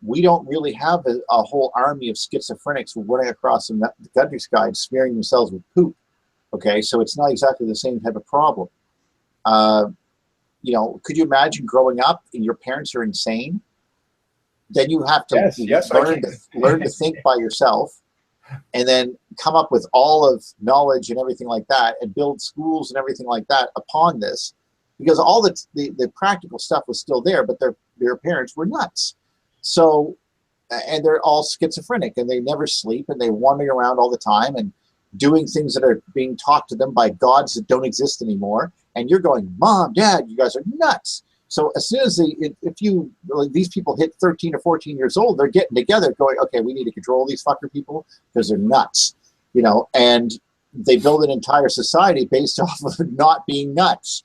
Speaker 2: We don't really have a whole army of schizophrenics running across the countryside smearing themselves with poop. Okay, so it's not exactly the same type of problem. You know, could you imagine growing up and your parents are insane? Then you have to
Speaker 1: Yes, I can.
Speaker 2: learn to think by yourself, and then come up with all of knowledge and everything like that, and build schools and everything like that upon this, because all the practical stuff was still there, but their parents were nuts. So, and they're all schizophrenic, and they never sleep, and they're wandering around all the time and doing things that are being taught to them by gods that don't exist anymore. And you're going, Mom, Dad, you guys are nuts. So as soon as these people hit 13 or 14 years old, they're getting together going, okay, we need to control these fucker people because they're nuts, you know, and they build an entire society based off of not being nuts.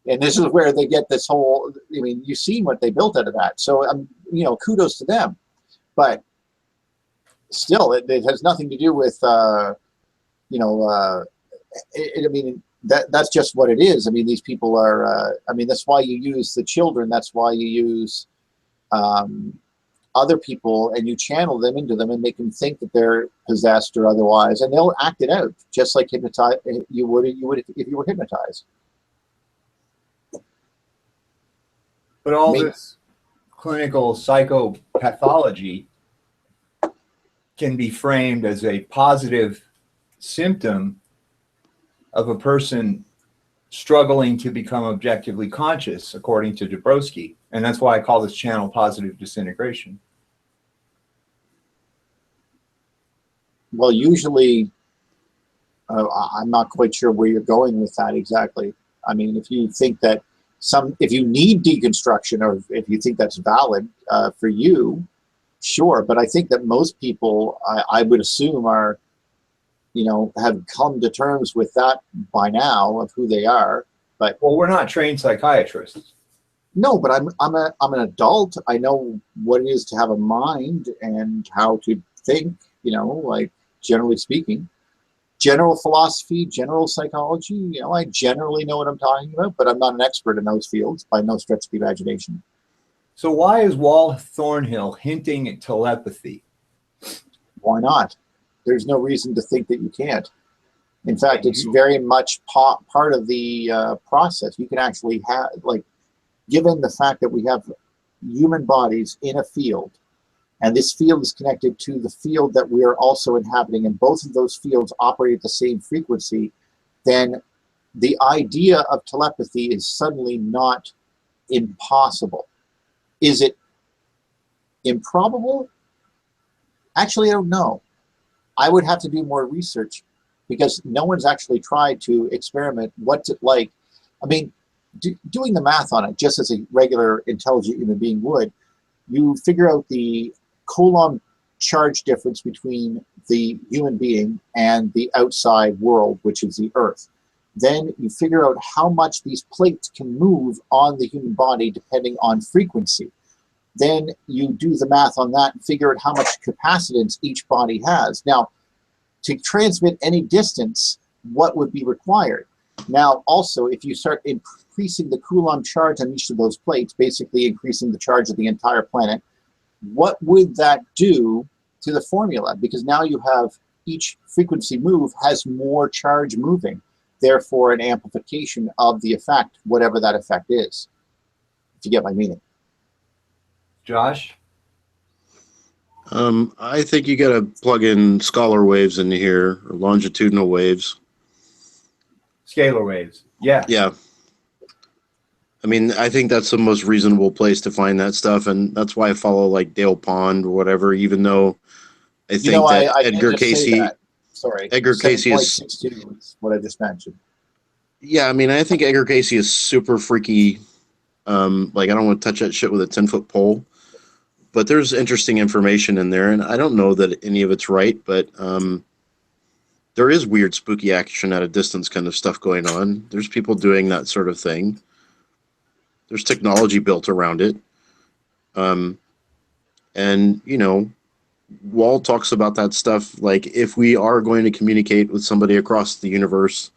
Speaker 2: And this is where they get this whole, I mean, you've seen what they built out of that. So, you know, kudos to them. But still, it has nothing to do with, you know, I mean, that's just what it is. I mean, these people are, I mean, that's why you use the children. That's why you use other people, and you channel them into them and make them think that they're possessed or otherwise, and they'll act it out just like you would if you were hypnotized.
Speaker 1: But all this clinical psychopathology can be framed as a positive symptom of a person struggling to become objectively conscious, according to Dabrowski. And that's why I call this channel positive disintegration.
Speaker 2: Well, usually, I'm not quite sure where you're going with that exactly. I mean, if you think that if you need deconstruction, or if you think that's valid for you, sure. But I think that most people, I would assume, are, you know, have come to terms with that by now of who they are. But
Speaker 1: well, we're not trained psychiatrists.
Speaker 2: No, but I'm an adult. I know what it is to have a mind and how to think, you know, like, generally speaking. General philosophy, general psychology, you know, I generally know what I'm talking about, but I'm not an expert in those fields by no stretch of the imagination.
Speaker 1: So why is Wal Thornhill hinting at telepathy?
Speaker 2: Why not? There's no reason to think that you can't. In fact, it's very much part of the process. You can actually have, like, given the fact that we have human bodies in a field, and this field is connected to the field that we are also inhabiting, and both of those fields operate at the same frequency, then the idea of telepathy is suddenly not impossible. Is it improbable? Actually, I don't know. I would have to do more research, because no one's actually tried to experiment what's it like. I mean, doing the math on it, just as a regular intelligent human being would, you figure out the Coulomb charge difference between the human being and the outside world, which is the Earth. Then you figure out how much these plates can move on the human body depending on frequency. Then you do the math on that and figure out how much capacitance each body has. Now, to transmit any distance, what would be required? Now, also, if you start increasing the Coulomb charge on each of those plates, basically increasing the charge of the entire planet, what would that do to the formula? Because now you have each frequency move has more charge moving, therefore an amplification of the effect, whatever that effect is, if you get my meaning.
Speaker 1: Josh?
Speaker 3: I think you got to plug in scalar waves into here, or longitudinal waves.
Speaker 1: Scalar waves. Yeah.
Speaker 3: Yeah. I mean, I think that's the most reasonable place to find that stuff, and that's why I follow, like, Dale Pond or whatever, even though I think that
Speaker 2: I
Speaker 3: Edgar Casey...
Speaker 2: Sorry.
Speaker 3: Edgar Casey is...
Speaker 2: 7.62 is what I just mentioned.
Speaker 3: Yeah, I mean, I think Edgar Casey is super freaky. Like, I don't want to touch that shit with a 10-foot pole. But there's interesting information in there, and I don't know that any of it's right, but there is weird, spooky action at a distance kind of stuff going on. There's people doing that sort of thing. There's technology built around it. And, you know, Wall talks about that stuff, like, if we are going to communicate with somebody across the universe,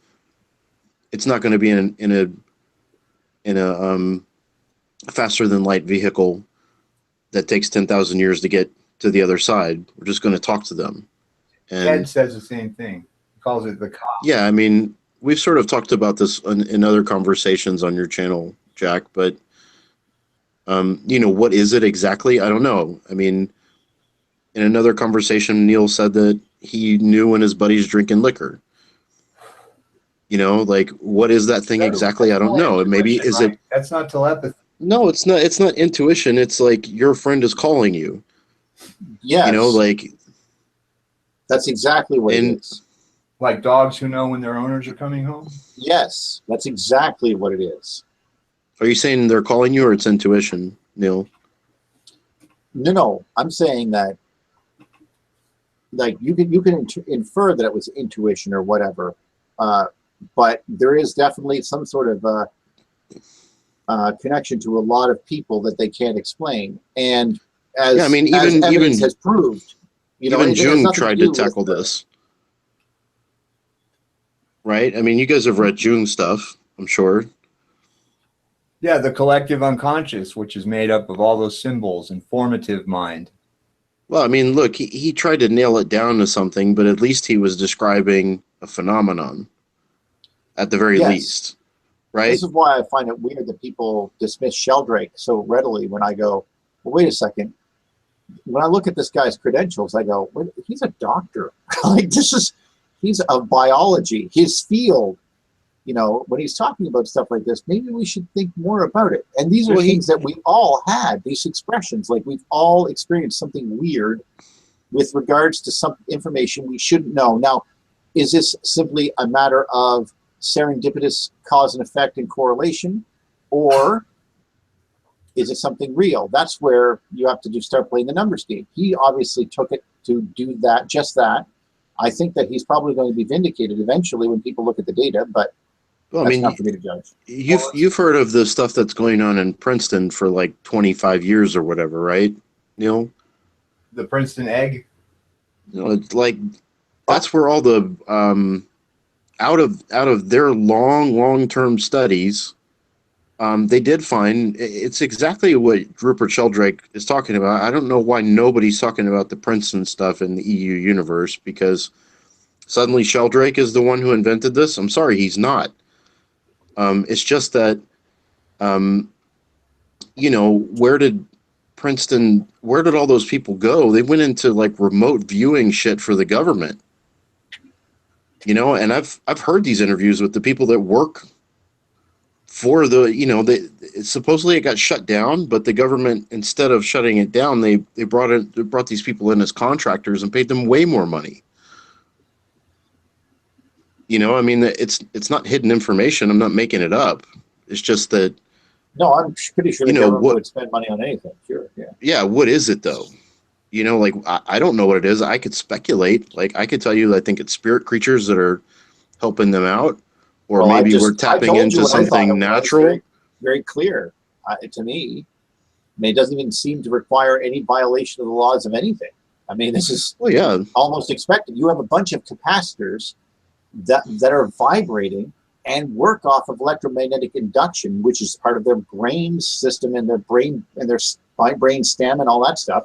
Speaker 3: it's not going to be in a faster than light vehicle. that takes 10,000 years to get to the other side. We're just going to talk to them.
Speaker 1: Ed
Speaker 3: And
Speaker 1: says the same thing. He calls it the cop.
Speaker 3: yeah, I mean, we've sort of talked about this in other conversations on your channel, Jack, but what is it exactly? I don't know. I mean, in another conversation, Neil said that he knew when his buddy's drinking liquor. Like, what is that thing exactly? I don't know. Maybe is
Speaker 1: right?
Speaker 3: it?
Speaker 1: That's not telepathy.
Speaker 3: No, it's not. It's not intuition. It's like your friend is calling you.
Speaker 2: Yes.
Speaker 3: Like
Speaker 2: that's exactly what it is.
Speaker 1: Like dogs who know when their owners are coming home?
Speaker 2: Yes, that's exactly what it is.
Speaker 3: Are you saying they're calling you, or it's intuition, Neil?
Speaker 2: No, I'm saying that, like, you can infer that it was intuition or whatever, but there is definitely some sort of connection to a lot of people that they can't explain, and as evidence has proved,
Speaker 3: even Jung tried to tackle this, right? I mean, you guys have read Jung stuff, I'm sure.
Speaker 1: Yeah, the collective unconscious, which is made up of all those symbols and formative mind.
Speaker 3: Well, I mean, look, he tried to nail it down to something, but at least he was describing a phenomenon, at the very least, right?
Speaker 2: This is why I find it weird that people dismiss Sheldrake so readily when I go, well, wait a second. When I look at this guy's credentials, I go, wait, he's a doctor. Like, he's a biology, his field. When he's talking about stuff like this, maybe we should think more about it. And these are things that we all had, these expressions, like we've all experienced something weird with regards to some information we shouldn't know. Now, is this simply a matter of serendipitous cause and effect and correlation, or is it something real? That's where you have to start playing the numbers game. He obviously took it to do that, just that. I think that he's probably going to be vindicated eventually when people look at the data, but
Speaker 3: well, I mean,
Speaker 2: not for me to judge.
Speaker 3: You've heard of the stuff that's going on in Princeton for like 25 years or whatever, right, Neil?
Speaker 1: The Princeton egg?
Speaker 3: It's like that's where all the out of their long-term studies, they did find it's exactly what Rupert Sheldrake is talking about. I don't know why nobody's talking about the Princeton stuff in the EU universe, because suddenly Sheldrake is the one who invented this. I'm sorry, he's not. It's just that, where did all those people go? They went into like remote viewing shit for the government. And I've heard these interviews with the people that work for supposedly it got shut down, but the government, instead of shutting it down, they brought these people in as contractors and paid them way more money. I mean, it's not hidden information. I'm not making it up. It's just that.
Speaker 2: No, I'm pretty sure the government would spend money on anything. Sure, yeah.
Speaker 3: Yeah, what is it though? Like I don't know what it is. I could speculate. Like I could tell you, I think it's spirit creatures that are helping them out, or maybe we're tapping into something natural.
Speaker 2: Very, very clear to me. I mean, it doesn't even seem to require any violation of the laws of anything. I mean, this is almost expected. You have a bunch of capacitors that are vibrating and work off of electromagnetic induction, which is part of their brain system and their brain stem and all that stuff.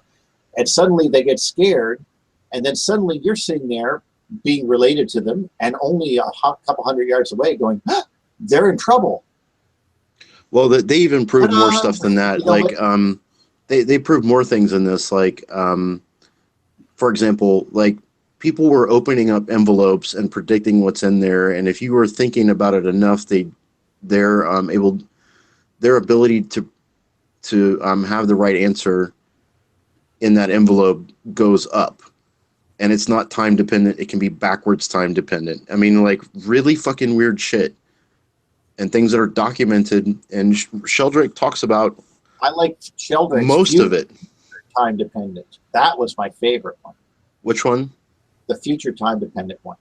Speaker 2: And suddenly they get scared, and then suddenly you're sitting there being related to them, and only a couple hundred yards away going, they're in trouble.
Speaker 3: Well, they even proved more stuff than that. They proved more things in this. Like, for example, like people were opening up envelopes and predicting what's in there, and if you were thinking about it enough, their ability to have the right answer in that envelope goes up. And it's not time dependent. It can be backwards time dependent. I mean, like really fucking weird shit and things that are documented. And Sheldrake talks about
Speaker 2: I like Sheldrake's
Speaker 3: most of it.
Speaker 2: Time dependent. That was my favorite one.
Speaker 3: Which one?
Speaker 2: The future time dependent one.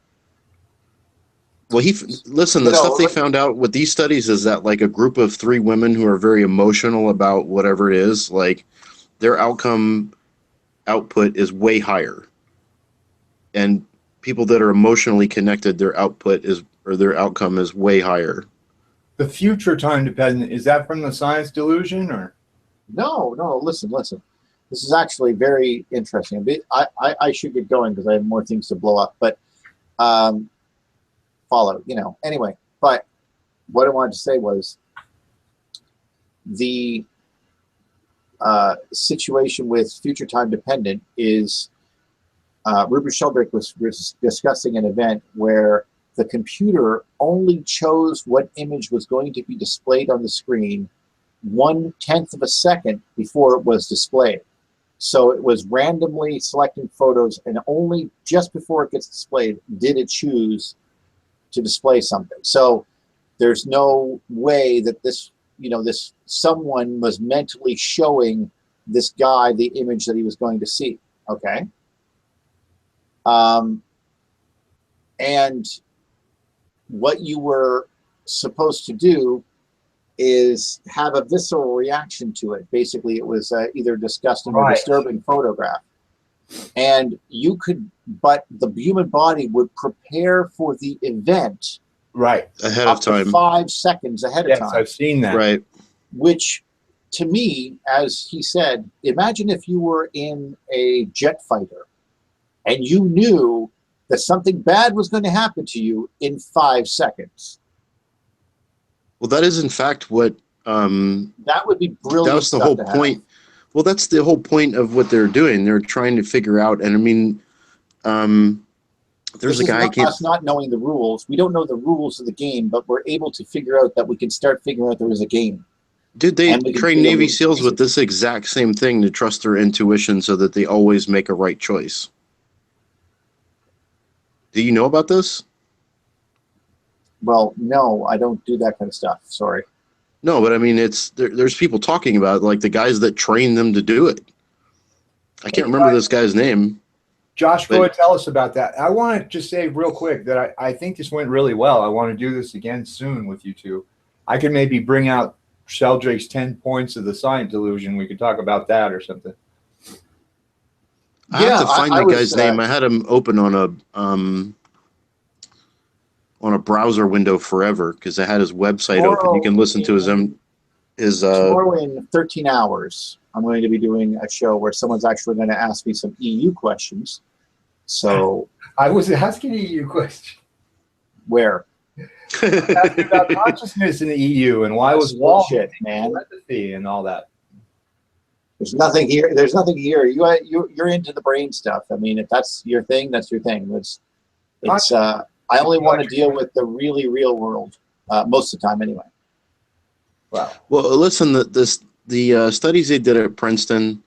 Speaker 3: Well, the stuff they found out with these studies is that like a group of 3 women who are very emotional about whatever it is, like their output is way higher. And people that are emotionally connected, their outcome is way higher.
Speaker 1: The future time dependent, is that from the science delusion or?
Speaker 2: No, listen. This is actually very interesting. I should get going because I have more things to blow up, but follow, Anyway, but what I wanted to say was the situation with future time dependent is Rupert Sheldrake was discussing an event where the computer only chose what image was going to be displayed on the screen 1/10 of a second before it was displayed. So it was randomly selecting photos, and only just before it gets displayed did it choose to display something. So there's no way that this someone was mentally showing this guy the image that he was going to see. Okay. And what you were supposed to do is have a visceral reaction to it. Basically, it was either disgusting or disturbing photograph. And but the human body would prepare for the event
Speaker 3: ahead of time,
Speaker 2: 5 seconds ahead of time.
Speaker 1: Yes, I've seen that.
Speaker 3: Right.
Speaker 2: Which, to me, as he said, imagine if you were in a jet fighter and you knew that something bad was going to happen to you in 5 seconds.
Speaker 3: Well, that is in fact what
Speaker 2: that would be brilliant.
Speaker 3: That was the whole point. Well, that's the whole point of what they're doing. They're trying to figure out, and I mean, there's a guy.
Speaker 2: Us not knowing the rules. We don't know the rules of the game, but we're able to figure out that we can start figuring out there is a game.
Speaker 3: Dude, they train Navy SEALs with this exact same thing to trust their intuition so that they always make a right choice. Do you know about this?
Speaker 2: Well, no, I don't do that kind of stuff. Sorry.
Speaker 3: No, but I mean, there's people talking about it, like the guys that train them to do it. I can't remember this guy's name.
Speaker 1: Josh, go ahead, tell us about that. I want to just say real quick that I think this went really well. I want to do this again soon with you two. I could maybe bring out Sheldrake's 10 points of the science delusion. We could talk about that or something.
Speaker 3: I have to find that guy's name. I had him open on a browser window forever because I had his website open. You can listen to his
Speaker 2: tomorrow in 13 hours. I'm going to be doing a show where someone's actually going to ask me some EU questions. So
Speaker 1: I was asking a EU question.
Speaker 2: Where?
Speaker 1: Asking about consciousness in the EU and why was
Speaker 2: bullshit, man,
Speaker 1: and all that.
Speaker 2: There's nothing here. There's nothing here. You're into the brain stuff. I mean, if that's your thing, that's your thing. It's I only want to deal with the really real world most of the time, anyway.
Speaker 1: Wow.
Speaker 3: Well, listen, the studies they did at Princeton,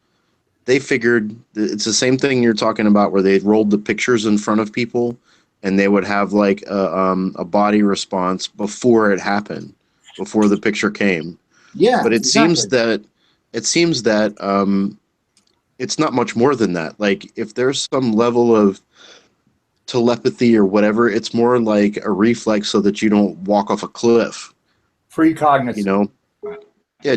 Speaker 3: they figured it's the same thing you're talking about, where they rolled the pictures in front of people, and they would have like a body response before it happened, before the picture came.
Speaker 2: Yeah.
Speaker 3: But it seems that it's not much more than that. Like if there's some level of telepathy or whatever, it's more like a reflex so that you don't walk off a cliff.
Speaker 1: Precognition.
Speaker 3: Yeah.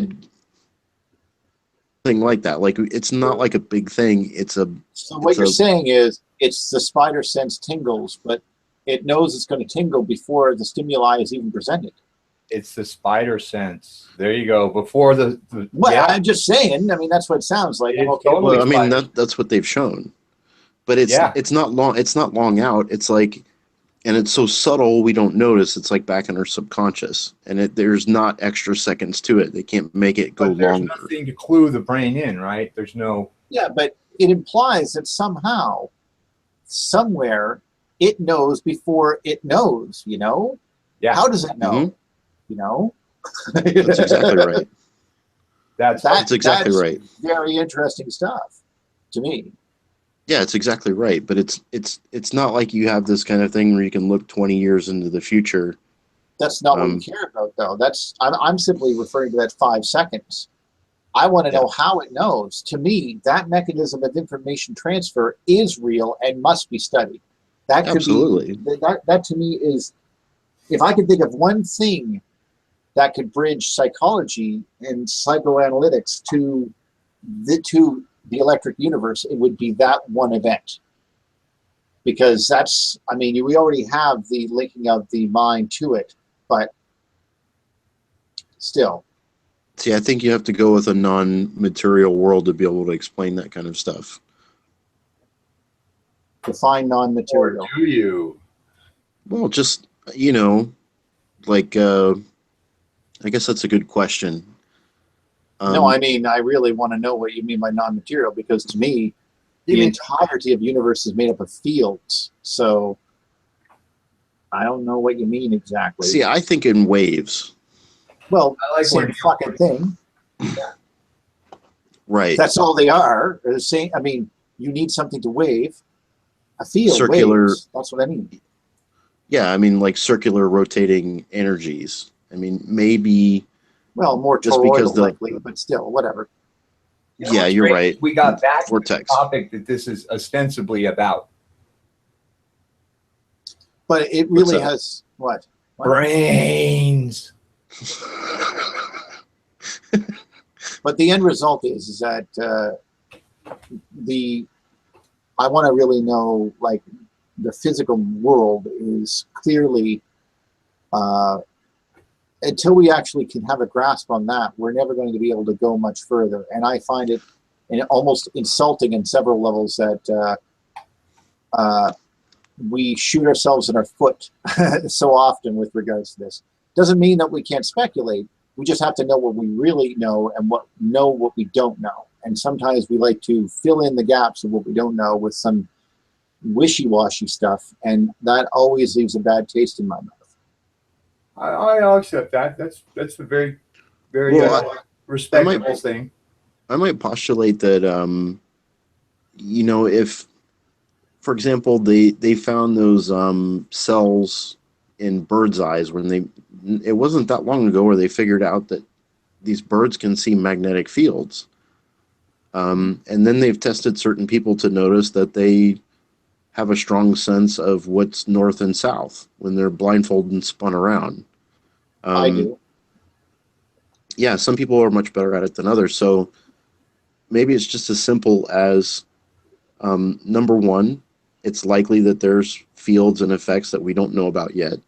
Speaker 3: Thing like that. Like it's not like a big thing. So
Speaker 2: what you're saying is it's the spider sense tingles, but it knows it's going to tingle before the stimuli is even presented.
Speaker 1: It's the spider sense. There you go. Before the
Speaker 2: well, yeah. I'm just saying. I mean, that's what it sounds like.
Speaker 3: Well, I mean, that's what they've shown, but it's not long. It's not long out. It's like, and it's so subtle we don't notice. It's like back in our subconscious, and there's not extra seconds to it. They can't make it go longer.
Speaker 1: There's nothing to clue the brain in, right? There's no.
Speaker 2: Yeah, but it implies that somehow, somewhere, it knows before it knows. You know?
Speaker 1: Yeah.
Speaker 2: How does it know?
Speaker 3: Mm-hmm.
Speaker 2: You know?
Speaker 3: That's exactly right.
Speaker 1: That's
Speaker 3: exactly right.
Speaker 2: Very interesting stuff to me.
Speaker 3: Yeah, it's exactly right. But it's not like you have this kind of thing where you can look 20 years into the future.
Speaker 2: That's not what we care about, though. I'm simply referring to that 5 seconds. I want to know how it knows. To me, that mechanism of information transfer is real and must be studied. That could
Speaker 3: Absolutely.
Speaker 2: That to me is, if I could think of one thing that could bridge psychology and psychoanalytics to the electric universe, it would be that one event. Because that's, I mean, we already have the linking of the mind to it, but still,
Speaker 3: See, I think you have to go with a non-material world to be able to explain that kind of stuff.
Speaker 2: Define
Speaker 1: Or
Speaker 2: non-material.
Speaker 1: do you?
Speaker 3: Well, just, like, I guess that's a good question.
Speaker 2: No, I mean, I really want to know what you mean by non-material, because to me,
Speaker 1: You
Speaker 2: the
Speaker 1: mean
Speaker 2: entirety of the universe is made up of fields. So I don't know what you mean exactly.
Speaker 3: See, I think in waves.
Speaker 2: Well,
Speaker 1: I like
Speaker 2: same
Speaker 1: when
Speaker 2: fucking thing.
Speaker 3: Right.
Speaker 2: That's all they are. They're the same. I mean, you need something to wave. A field
Speaker 3: Circular-
Speaker 2: waves. That's what I mean.
Speaker 3: Yeah, I mean, like circular rotating energies. I mean, maybe,
Speaker 2: Well, more
Speaker 3: Just because
Speaker 2: toroidal
Speaker 3: the-
Speaker 2: likely, but still, whatever.
Speaker 1: You know
Speaker 3: yeah,
Speaker 1: what's
Speaker 3: you're
Speaker 1: great?
Speaker 3: right.
Speaker 1: We got back to the
Speaker 3: Vortex.
Speaker 1: topic that this is ostensibly about.
Speaker 2: But it
Speaker 3: What's
Speaker 2: really
Speaker 3: that?
Speaker 2: has what?
Speaker 1: Brains.
Speaker 2: But the end result is that I want to really know, like, the physical world is clearly, until we actually can have a grasp on that, we're never going to be able to go much further. And I find it almost insulting in several levels that we shoot ourselves in our foot so often with regards to this. Doesn't mean that we can't speculate. We just have to know what we really know and what we don't know. And sometimes we like to fill in the gaps of what we don't know with some wishy-washy stuff, and that always leaves a bad taste in my mouth.
Speaker 1: I'll accept that. That's a very, very
Speaker 3: Well,
Speaker 1: respectable thing.
Speaker 3: I might postulate that, if, for example, they found those cells in birds' eyes it wasn't that long ago where they figured out that these birds can see magnetic fields. And then they've tested certain people to notice that they have a strong sense of what's north and south when they're blindfolded and spun around.
Speaker 2: I do.
Speaker 3: Yeah, some people are much better at it than others. So maybe it's just as simple as, number one, it's likely that there's fields and effects that we don't know about yet.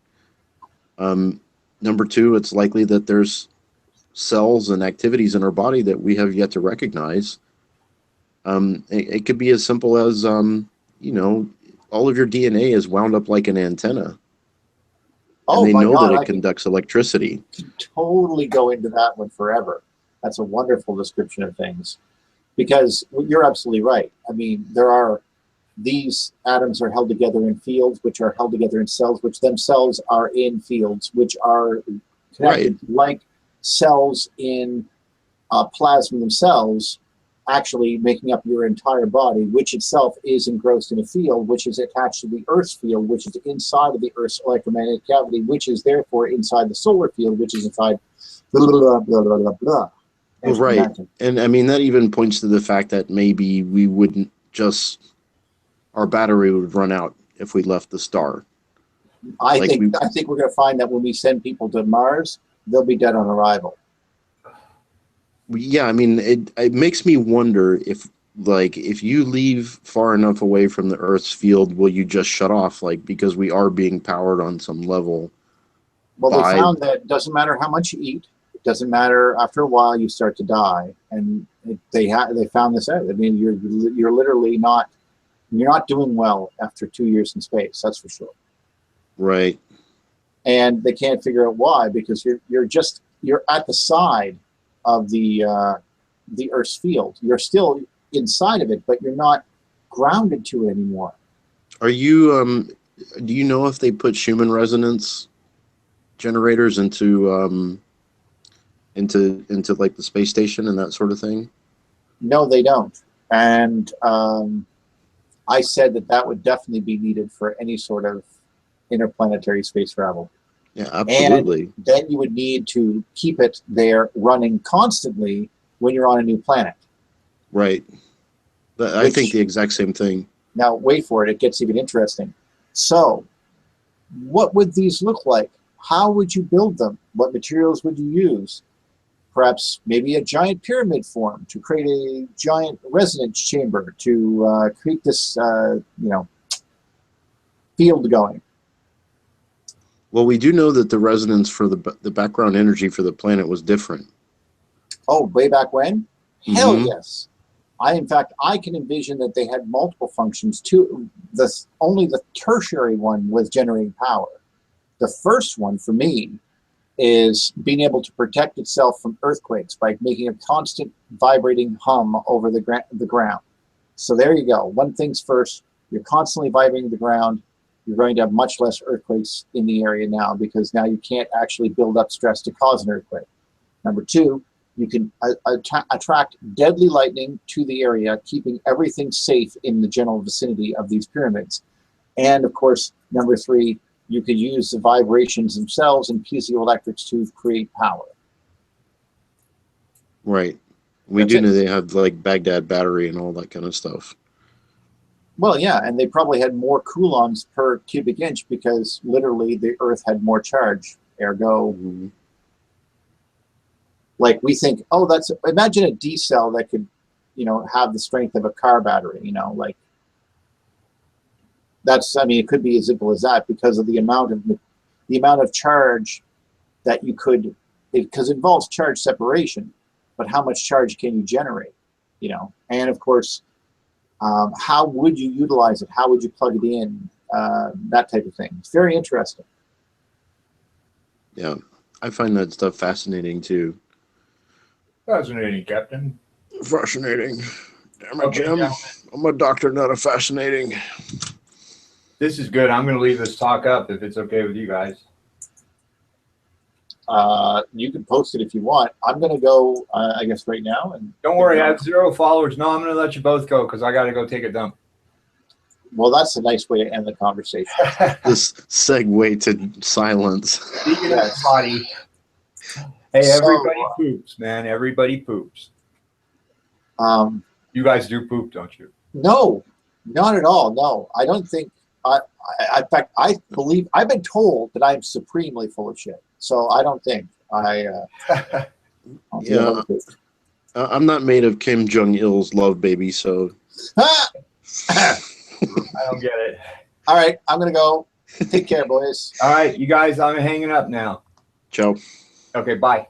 Speaker 3: Number two, it's likely that there's cells and activities in our body that we have yet to recognize. It could be as simple as, all of your DNA is wound up like an antenna.
Speaker 2: Oh
Speaker 3: And they
Speaker 2: my
Speaker 3: know
Speaker 2: God,
Speaker 3: that
Speaker 2: I
Speaker 3: it conducts electricity.
Speaker 2: can totally go into that one forever. That's a wonderful description of things, because you're absolutely right. I mean, these atoms are held together in fields, which are held together in cells, which themselves are in fields, which are connected, like cells in plasma themselves, actually making up your entire body, which itself is engrossed in a field, which is attached to the Earth's field, which is inside of the Earth's electromagnetic cavity, which is therefore inside the solar field, which is inside blah, blah, blah, blah, blah, blah.
Speaker 3: Oh, right. And I mean, that even points to the fact that maybe we wouldn't our battery would run out if we left the star.
Speaker 2: I think we're going to find that when we send people to Mars, they'll be dead on arrival.
Speaker 3: Yeah, I mean, it makes me wonder if you leave far enough away from the Earth's field, will you just shut off? Because we are being powered on some level.
Speaker 2: Well, they found that it doesn't matter how much you eat. It doesn't matter. After a while, you start to die. And they found this out. I mean, you're literally not doing well after 2 years in space. That's for sure.
Speaker 3: Right.
Speaker 2: And they can't figure out why, because you're at the side of the Earth's field. You're still inside of it, but you're not grounded to it anymore.
Speaker 3: Are you do you know if they put Schumann resonance generators into like the space station and that sort of thing?
Speaker 2: No, they don't. And I said that would definitely be needed for any sort of interplanetary space travel.
Speaker 3: Yeah, absolutely.
Speaker 2: And then you would need to keep it there running constantly when you're on a new planet.
Speaker 3: Right. But I think the exact same thing.
Speaker 2: Now, wait for it. It gets even interesting. So, what would these look like? How would you build them? What materials would you use? Perhaps maybe a giant pyramid form to create a giant resonance chamber to create this, field going.
Speaker 3: Well, we do know that the resonance for the background energy for the planet was different.
Speaker 2: Oh, way back when? Hell
Speaker 3: Mhm.
Speaker 2: yes. In fact, I can envision that they had multiple functions. Only the tertiary one was generating power. The first one for me is being able to protect itself from earthquakes by making a constant vibrating hum over the ground. So there you go. One thing's first, you're constantly vibrating the ground. You're going to have much less earthquakes in the area now because now you can't actually build up stress to cause an earthquake. Number two, you can attract deadly lightning to the area, keeping everything safe in the general vicinity of these pyramids. And of course, number three, you could use the vibrations themselves and piezoelectrics to create power.
Speaker 3: Right. We
Speaker 2: That's
Speaker 3: do
Speaker 2: it.
Speaker 3: know they have like Baghdad battery and all that kind of stuff.
Speaker 2: Well, yeah, and they probably had more coulombs per cubic inch because literally the Earth had more charge. Ergo,
Speaker 3: Mhm.
Speaker 2: like we think, oh, imagine a D cell that could, have the strength of a car battery. Like it could be as simple as that because of the amount of charge that you could, because it involves charge separation, but how much charge can you generate? And of course, how would you utilize it? How would you plug it in? That type of thing. It's very interesting.
Speaker 3: Yeah. I find that stuff fascinating too.
Speaker 1: Fascinating, Captain.
Speaker 3: Fascinating. Damn it,
Speaker 1: Okay,
Speaker 3: Jim.
Speaker 1: gentlemen.
Speaker 3: I'm a doctor, not a fascinating.
Speaker 1: This is good. I'm going to leave this talk up if it's okay with you guys.
Speaker 2: You can post it if you want. I'm going to go, I guess, right now. And
Speaker 1: Don't worry, I have 0 followers. No, I'm going to let you both go because I got to go take a dump.
Speaker 2: Well, that's a nice way to end the conversation.
Speaker 3: This segue to silence.
Speaker 1: Speaking of
Speaker 2: Yes.
Speaker 1: potty, hey,
Speaker 2: So,
Speaker 1: everybody poops, man. Everybody poops. You guys do poop, don't you?
Speaker 2: No, not at all. No, I don't think. In fact, I believe I've been told that I'm supremely full of shit. So I don't think I.
Speaker 3: Yeah. I'm not made of Kim Jong-il's love baby, so.
Speaker 2: Ah!
Speaker 1: I don't get it.
Speaker 2: All right, I'm gonna go. Take care, boys.
Speaker 1: All right, you guys, I'm hanging up now.
Speaker 3: Ciao.
Speaker 1: Okay, bye.